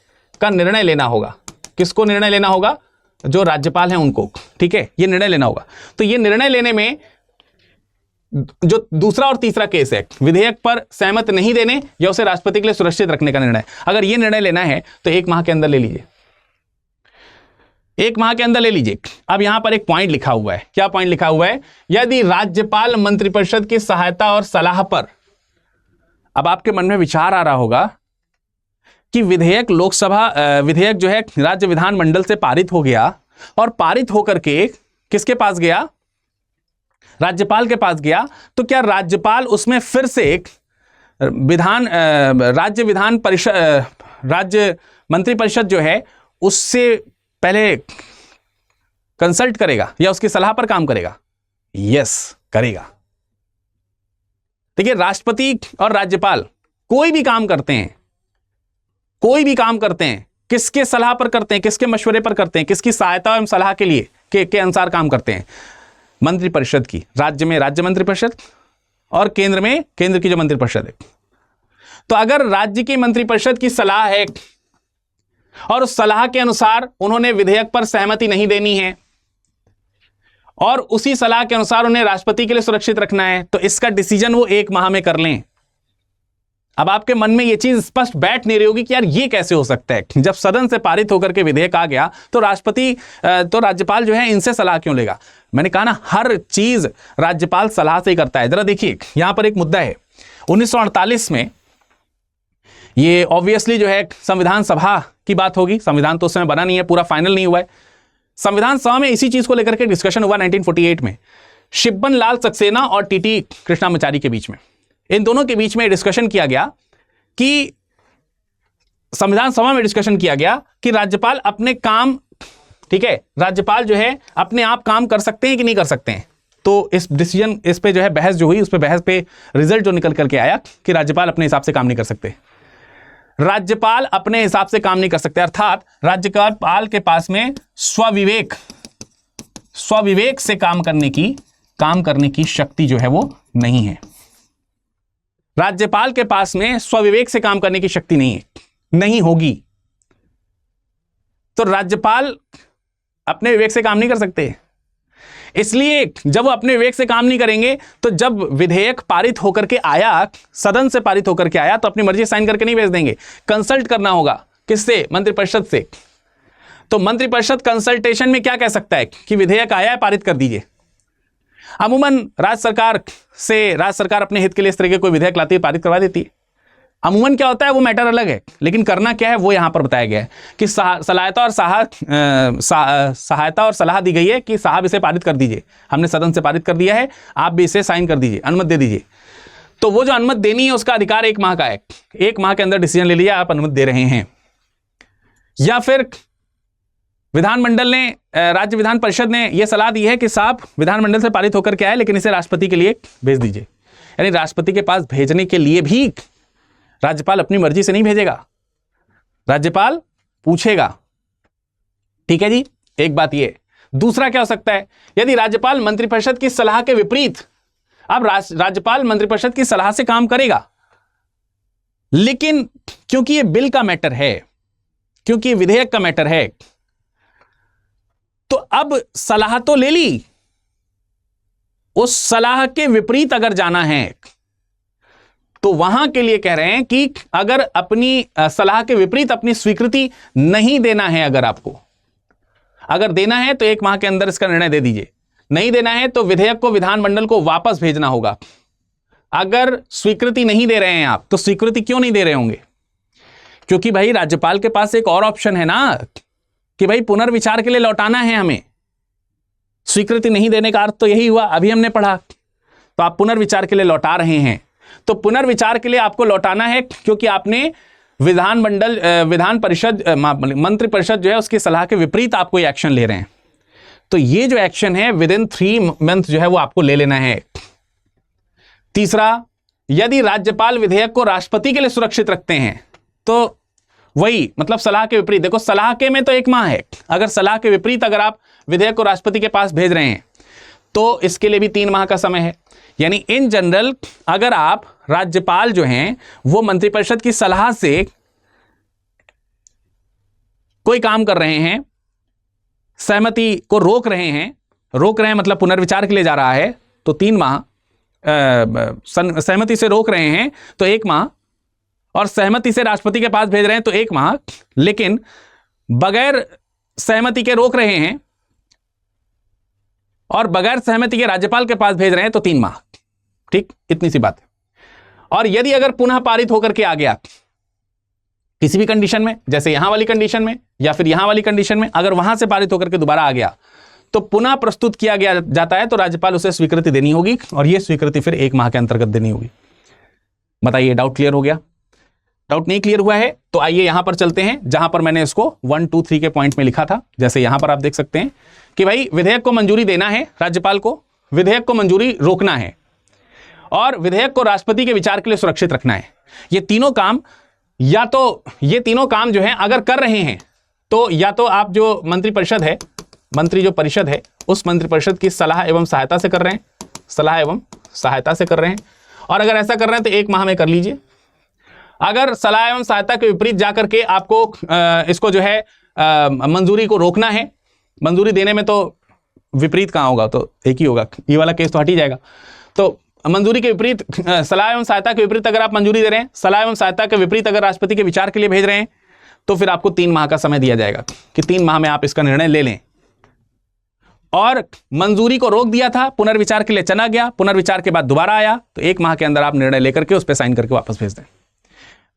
का निर्णय लेना होगा। किसको निर्णय लेना होगा? जो राज्यपाल हैं उनको, ठीक है, ये निर्णय लेना होगा। तो ये निर्णय लेने में जो दूसरा और तीसरा केस है, विधेयक पर सहमत नहीं देने या उसे राष्ट्रपति के लिए सुरक्षित रखने का निर्णय, अगर ये निर्णय लेना है तो 1 माह के अंदर ले लीजिए, 1 माह के अंदर ले लीजिए। अब यहां पर एक पॉइंट लिखा हुआ है। क्या पॉइंट लिखा हुआ है? यदि राज्यपाल मंत्रिपरिषद की सहायता और सलाह पर, अब आपके मन में विचार आ रहा होगा कि विधेयक जो है राज्य विधानमंडल से पारित हो गया, और पारित होकर के किसके पास गया? राज्यपाल के पास गया। तो क्या राज्यपाल उसमें फिर से एक राज्य मंत्रिपरिषद जो है उससे पहले कंसल्ट करेगा या उसकी सलाह पर काम करेगा? यस, करेगा। देखिए, राष्ट्रपति और राज्यपाल कोई भी काम करते हैं, कोई भी काम करते हैं, किसके सलाह पर करते हैं, किसके मशवरे पर करते हैं, किसकी सहायता एवं सलाह के लिए के अनुसार काम करते हैं? मंत्रिपरिषद की। राज्य में राज्य मंत्रिपरिषद और केंद्र में केंद्र की जो मंत्रिपरिषद है। तो अगर राज्य की मंत्रिपरिषद की सलाह है और उस सलाह के अनुसार उन्होंने विधेयक पर सहमति नहीं देनी है और उसी सलाह के अनुसार उन्हें राष्ट्रपति के लिए सुरक्षित रखना है, तो इसका डिसीजन वो 1 माह में कर लें। अब आपके मन में यह चीज स्पष्ट बैठ नहीं रही होगी कि यार ये कैसे हो सकता है? जब सदन से पारित होकर के विधेयक आ गया तो राष्ट्रपति तो राज्यपाल जो है इनसे सलाह क्यों लेगा? मैंने कहा ना, हर चीज राज्यपाल सलाह से ही करता है। जरा देखिए, यहां पर एक मुद्दा है 1948 में, ये ऑब्वियसली जो है संविधान सभा की बात होगी। संविधान तो उस समय बना नहीं है, पूरा फाइनल नहीं हुआ है। संविधान सभा में इसी चीज को लेकर के डिस्कशन हुआ 1948 में, शिब्बन लाल सक्सेना और टीटी कृष्णामाचारी के बीच में। इन दोनों के बीच में डिस्कशन किया गया कि संविधान सभा में डिस्कशन किया गया कि राज्यपाल अपने काम, ठीक है, राज्यपाल जो है अपने आप काम कर सकते हैं कि नहीं कर सकते हैं। तो इस डिसीजन, इस पे जो है बहस जो हुई, उस पे बहस पे रिजल्ट जो निकल करके आया कि राज्यपाल अपने हिसाब से काम नहीं कर सकते। राज्यपाल अपने हिसाब से काम नहीं कर सकते, अर्थात राज्यपाल के पास में स्वविवेक से काम करने की शक्ति जो है वो नहीं है। राज्यपाल के पास में स्वविवेक से काम करने की शक्ति नहीं है, नहीं होगी। तो राज्यपाल अपने विवेक से काम नहीं कर सकते। इसलिए जब वो अपने विवेक से काम नहीं करेंगे तो जब विधेयक पारित होकर के आया, सदन से पारित होकर के आया, तो अपनी मर्जी साइन करके नहीं भेज देंगे, कंसल्ट करना होगा। किससे? मंत्रिपरिषद से। तो मंत्रिपरिषद कंसल्टेशन में क्या कह सकता है कि विधेयक आया है, पारित कर दीजिए। अमूमन राज्य सरकार अपने हित के लिए इस तरह के कोई विधेयक लाती है, पारित करवा देती है। अमूमन क्या होता है वो मैटर अलग है, लेकिन करना क्या है वो यहां पर बताया गया है कि सहायता और सलाह दी गई है कि साहब इसे पारित कर दीजिए, हमने सदन से पारित कर दिया है, आप भी इसे साइन कर दीजिए, अनुमति दे दीजिए। तो वो जो अनुमति देनी है उसका अधिकार 1 माह का है। 1 माह के अंदर डिसीजन ले लिया, आप अनुमति दे रहे हैं। या फिर विधानमंडल ने, राज्य विधान परिषद ने यह सलाह दी है कि साहब विधानमंडल से पारित होकर के आए, लेकिन इसे राष्ट्रपति के लिए भेज दीजिए। यानी राष्ट्रपति के पास भेजने के लिए भी राज्यपाल अपनी मर्जी से नहीं भेजेगा, राज्यपाल पूछेगा। ठीक है जी, एक बात ये। दूसरा क्या हो सकता है, यदि राज्यपाल मंत्रिपरिषद की सलाह के विपरीत, अब राज्यपाल मंत्रिपरिषद की सलाह से काम करेगा, लेकिन क्योंकि ये बिल का मैटर है, क्योंकि ये विधेयक का मैटर है, तो अब सलाह तो ले ली, उस सलाह के विपरीत अगर जाना है तो वहां के लिए कह रहे हैं कि अगर अपनी सलाह के विपरीत अपनी स्वीकृति नहीं देना है, अगर देना है तो 1 माह के अंदर इसका निर्णय दे दीजिए, नहीं देना है तो विधेयक को विधानमंडल को वापस भेजना होगा। अगर स्वीकृति नहीं दे रहे हैं आप, तो स्वीकृति क्यों नहीं दे रहे होंगे? क्योंकि भाई राज्यपाल के पास एक और ऑप्शन है ना कि भाई पुनर्विचार के लिए लौटाना है हमें। स्वीकृति नहीं देने का अर्थ तो यही हुआ, अभी हमने पढ़ा। तो आप पुनर्विचार के लिए लौटा रहे हैं, तो पुनर्विचार के लिए आपको लौटाना है क्योंकि आपने विधान परिषद, मंत्रिपरिषद जो है उसकी सलाह के विपरीत आप कोई एक्शन ले रहे हैं। तो ये जो एक्शन है विदिन 3 मंथ जो है वो आपको ले लेना है। तीसरा, यदि राज्यपाल विधेयक को राष्ट्रपति के लिए सुरक्षित रखते हैं तो वही, मतलब सलाह के विपरीत। देखो, सलाह के में तो 1 माह है, अगर सलाह के विपरीत अगर आप विधेयक को राष्ट्रपति के पास भेज रहे हैं तो इसके लिए भी 3 माह का समय है। यानी इन जनरल अगर आप राज्यपाल जो हैं वो मंत्रिपरिषद की सलाह से कोई काम कर रहे हैं, सहमति को रोक रहे हैं मतलब पुनर्विचार के लिए जा रहा है, तो 3 माह, सहमति से रोक रहे हैं तो 1 माह, और सहमति से राष्ट्रपति के पास भेज रहे हैं तो 1 माह, लेकिन बगैर सहमति के रोक रहे हैं और बगैर सहमति के राज्यपाल के पास भेज रहे हैं तो 3 माह। ठीक, इतनी सी बात है। और यदि अगर पुनः पारित होकर के आ गया किसी भी कंडीशन में, जैसे यहां वाली कंडीशन में या फिर यहां वाली कंडीशन में, अगर वहां से पारित होकर के दोबारा आ गया तो पुनः प्रस्तुत किया गया जाता है तो राज्यपाल उसे स्वीकृति देनी होगी, और यह स्वीकृति फिर 1 माह के अंतर्गत देनी होगी। बताइए, डाउट क्लियर हो गया? डाउट नहीं क्लियर हुआ है तो आइए यहां पर चलते हैं जहां पर मैंने इसको 1, 2, 3 के पॉइंट में लिखा था। जैसे यहां पर आप देख सकते हैं कि भाई विधेयक को मंजूरी देना है राज्यपाल को, विधेयक को मंजूरी रोकना है और विधेयक को राष्ट्रपति के विचार के लिए सुरक्षित रखना है। ये तीनों काम ये तीनों काम जो है अगर कर रहे हैं तो या तो आप जो मंत्री जो परिषद है उस मंत्रिपरिषद की सलाह एवं सहायता से कर रहे हैं, और अगर ऐसा कर रहे हैं तो 1 माह में कर लीजिए। अगर सलाह एवं सहायता के विपरीत जाकर के आपको इसको जो है मंजूरी को रोकना है, मंजूरी देने में तो विपरीत कहां होगा, तो एक ही होगा, ये वाला केस तो हट ही जाएगा। तो मंजूरी के विपरीत, सलाह एवं सहायता के विपरीत अगर आप मंजूरी दे रहे हैं, सलाह एवं सहायता के विपरीत अगर राष्ट्रपति के विचार के लिए भेज रहे हैं, तो फिर आपको 3 माह का समय दिया जाएगा कि 3 माह में आप इसका निर्णय ले लें। और मंजूरी को रोक दिया था, पुनर्विचार के लिए चला गया, पुनर्विचार के बाद दोबारा आया, तो 1 माह के अंदर आप निर्णय लेकर के उस पर साइन करके वापस भेज दें।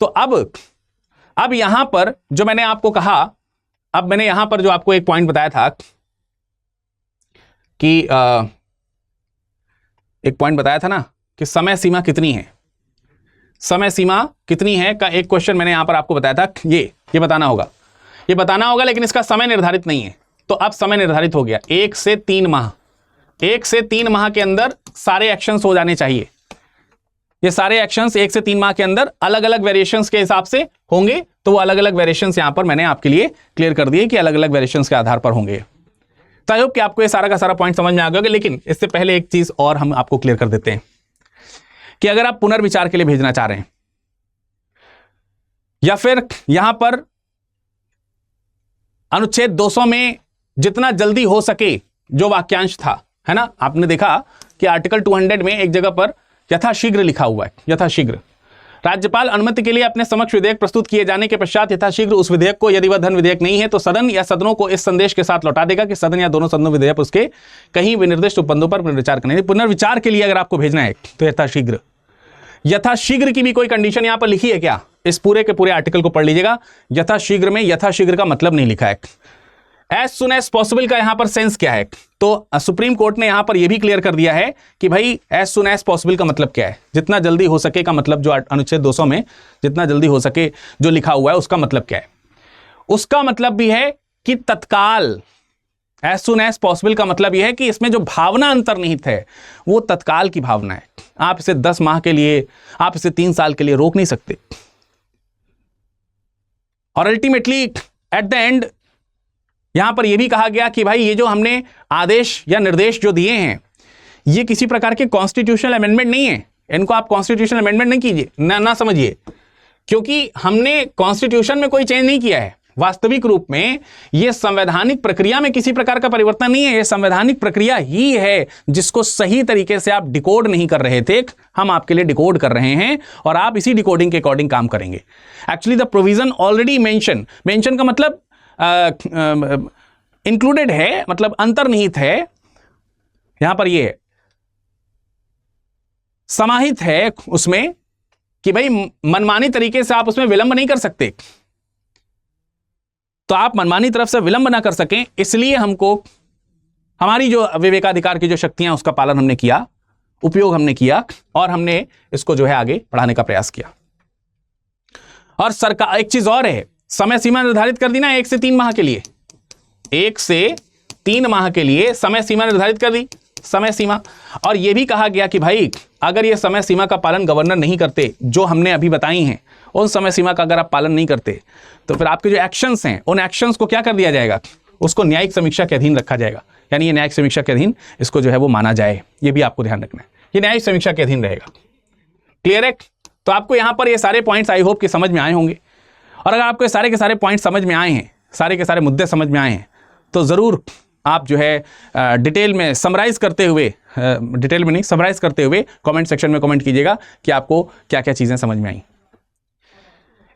तो अब यहां पर जो मैंने आपको कहा, अब मैंने यहां पर जो आपको एक पॉइंट बताया था कि एक पॉइंट बताया था ना कि समय सीमा कितनी है, समय सीमा कितनी है का एक क्वेश्चन मैंने यहां पर आपको बताया था। ये बताना होगा, लेकिन इसका समय निर्धारित नहीं है। तो अब समय निर्धारित हो गया, 1 से 3 माह, 1 से 3 माह के अंदर सारे एक्शंस हो जाने चाहिए। ये सारे एक्शंस 1 से 3 माह के अंदर अलग अलग वेरिएशंस के हिसाब से होंगे। तो वो अलग अलग वेरिएशंस यहां पर मैंने आपके लिए क्लियर कर दिए कि अलग अलग वेरिएशंस के आधार पर होंगे। तो आई होप कि आपको ये सारा का सारा पॉइंट समझ में आ गया होगा। लेकिन इससे पहले एक चीज और हम आपको क्लियर कर देते हैं कि अगर आप पुनर्विचार के लिए भेजना चाह रहे हैं या फिर यहां पर अनुच्छेद 200 में जितना जल्दी हो सके जो वाक्यांश था, है ना, आपने देखा कि आर्टिकल 200 में एक जगह पर यथाशीघ्र लिखा हुआ है, यथाशीघ्र। राज्यपाल अनुमति के लिए अपने समक्ष विधेयक प्रस्तुत किए जाने के पश्चात यथाशीघ्र उस विधेयक को, यदि वह धन विधेयक नहीं है तो सदन या सदनों को इस संदेश के साथ लौटा देगा कि सदन या दोनों सदनों विधेयक उसके कहीं विनिर्दिष्ट उपबंधों पर पुनर्विचार करने। पुनर्विचार के लिए अगर आपको भेजना है तो यथाशीघ्र की भी कोई कंडीशन यहां पर लिखी है क्या? इस पूरे के पूरे आर्टिकल को पढ़ लीजिएगा। यथाशीघ्र में यथाशीघ्र का मतलब नहीं लिखा है। एज सुन एज पॉसिबल का यहां पर सेंस क्या है? तो सुप्रीम कोर्ट ने यहां पर यह भी क्लियर कर दिया है कि भाई एज सुन एज पॉसिबल का मतलब क्या है, जितना जल्दी हो सके का मतलब, जो अनुच्छेद 200 में जितना जल्दी हो सके जो लिखा हुआ है उसका मतलब क्या है? उसका मतलब भी है कि तत्काल। एज सुन एज पॉसिबल का मतलब यह है कि इसमें जो भावना अंतर्निहित है वो तत्काल की भावना है। आप इसे 10 माह के लिए, आप इसे 3 साल के लिए रोक नहीं सकते। और अल्टीमेटली एट द एंड यहां पर यह भी कहा गया कि भाई ये जो हमने आदेश या निर्देश जो दिए हैं ये किसी प्रकार के कॉन्स्टिट्यूशनल अमेंडमेंट नहीं है। इनको आप कॉन्स्टिट्यूशनल अमेंडमेंट नहीं कीजिए, ना समझिए, क्योंकि हमने कॉन्स्टिट्यूशन में कोई चेंज नहीं किया है। वास्तविक रूप में यह संवैधानिक प्रक्रिया में किसी प्रकार का परिवर्तन नहीं है। यह संवैधानिक प्रक्रिया ही है जिसको सही तरीके से आप डिकोड नहीं कर रहे थे, हम आपके लिए डिकोड कर रहे हैं और आप इसी डिकोडिंग के अकॉर्डिंग काम करेंगे। Actually the provision already mention का मतलब इंक्लूडेड है, मतलब अंतर्निहित है। यहां पर यह समाहित है उसमें कि भाई मनमानी तरीके से आप उसमें विलंब नहीं कर सकते। तो आप मनमानी तरफ से विलंब ना कर सकें, इसलिए हमको हमारी जो विवेकाधिकार की जो शक्तियां उसका पालन हमने किया, उपयोग हमने किया और हमने इसको जो है आगे बढ़ाने का प्रयास किया। और सरकार एक चीज और है, समय सीमा निर्धारित कर दी ना 1 से 3 माह के लिए, 1 से 3 माह के लिए समय सीमा निर्धारित कर दी, समय सीमा। और यह भी कहा गया कि भाई अगर यह समय सीमा का पालन गवर्नर नहीं करते, जो हमने अभी बताई हैं, उन समय सीमा का अगर आप पालन नहीं करते तो फिर आपके जो एक्शंस हैं उन एक्शंस को क्या कर दिया जाएगा, उसको न्यायिक समीक्षा के अधीन रखा जाएगा। यानी ये न्यायिक समीक्षा के अधीन इसको जो है वो माना जाए, ये भी आपको ध्यान रखना है, ये न्यायिक समीक्षा के अधीन रहेगा। क्लियर है? तो आपको यहां पर ये सारे पॉइंट्स आई होप कि समझ में आए होंगे। और अगर आपको सारे के सारे पॉइंट समझ में आए हैं, सारे के सारे मुद्दे समझ में आए हैं, तो ज़रूर आप जो है डिटेल में समराइज़ करते हुए, डिटेल में नहीं समराइज़ करते हुए कमेंट सेक्शन में कमेंट कीजिएगा कि आपको क्या क्या चीज़ें समझ में आई।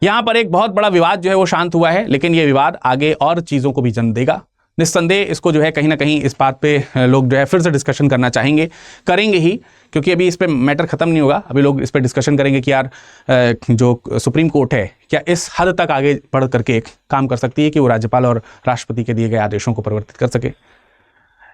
यहाँ पर एक बहुत बड़ा विवाद जो है वो शांत हुआ है, लेकिन ये विवाद आगे और चीज़ों को भी जन्म देगा। निस्संदेह इसको जो है कहीं ना कहीं इस बात पे लोग जो है फिर से डिस्कशन करना चाहेंगे, करेंगे ही, क्योंकि अभी इस पे मैटर ख़त्म नहीं होगा। अभी लोग इस पे डिस्कशन करेंगे कि यार जो सुप्रीम कोर्ट है क्या इस हद तक आगे बढ़ करके एक काम कर सकती है कि वो राज्यपाल और राष्ट्रपति के दिए गए आदेशों को परिवर्तित कर सके।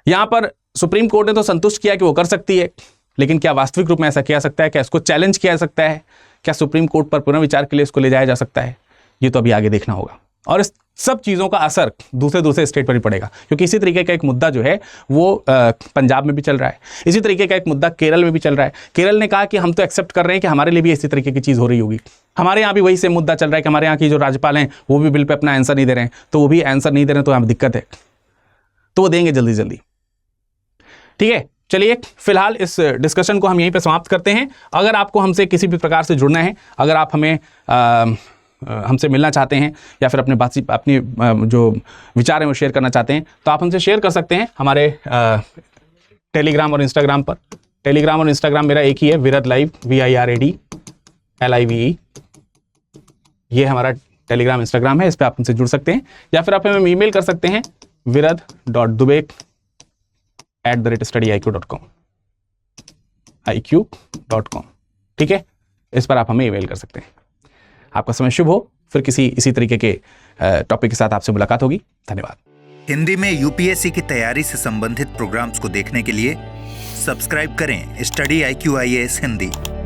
यहाँ पर सुप्रीम कोर्ट ने तो संतुष्ट किया कि वो कर सकती है, लेकिन क्या वास्तविक रूप में ऐसा किया सकता है? क्या इसको चैलेंज किया जा सकता है? क्या सुप्रीम कोर्ट पर पुनर्विचार के लिए इसको ले जाया जा सकता है? ये तो अभी आगे देखना होगा। और इस सब चीज़ों का असर दूसरे स्टेट पर भी पड़ेगा, क्योंकि इसी तरीके का एक मुद्दा जो है वो पंजाब में भी चल रहा है, इसी तरीके का एक मुद्दा केरल में भी चल रहा है। केरल ने कहा कि हम तो एक्सेप्ट कर रहे हैं कि हमारे लिए भी इसी तरीके की चीज़ हो रही होगी। हमारे यहाँ भी वही सेम मुद्दा चल रहा है कि हमारे यहाँ की जो राज्यपाल हैं वो भी बिल पे अपना आंसर नहीं दे रहे हैं, तो वो भी आंसर नहीं दे रहे हैं, तो यहाँ दिक्कत है, तो वो देंगे जल्दी जल्दी। ठीक है, चलिए फिलहाल इस डिस्कशन को हम यहीं पे समाप्त करते हैं। अगर आपको हमसे किसी भी प्रकार से जुड़ना है, अगर आप हमें हमसे मिलना चाहते हैं या फिर अपनी जो विचार हैं वो शेयर करना चाहते हैं, तो आप हमसे शेयर कर सकते हैं हमारे टेलीग्राम और इंस्टाग्राम पर। टेलीग्राम और इंस्टाग्राम मेरा एक ही है, विरद लाइव, VIRAD LIVE। ये हमारा टेलीग्राम इंस्टाग्राम है, इस पर आप हमसे जुड़ सकते हैं, या फिर आप हमें ईमेल कर सकते हैं virad.dubek@studiiq.com। ठीक है, इस पर आप हमें ईमेल कर सकते हैं। आपका समय शुभ हो, फिर किसी इसी तरीके के टॉपिक के साथ आपसे मुलाकात होगी। धन्यवाद। हिंदी में यूपीएससी की तैयारी से संबंधित प्रोग्राम्स को देखने के लिए सब्सक्राइब करें स्टडी IQ IAS हिंदी।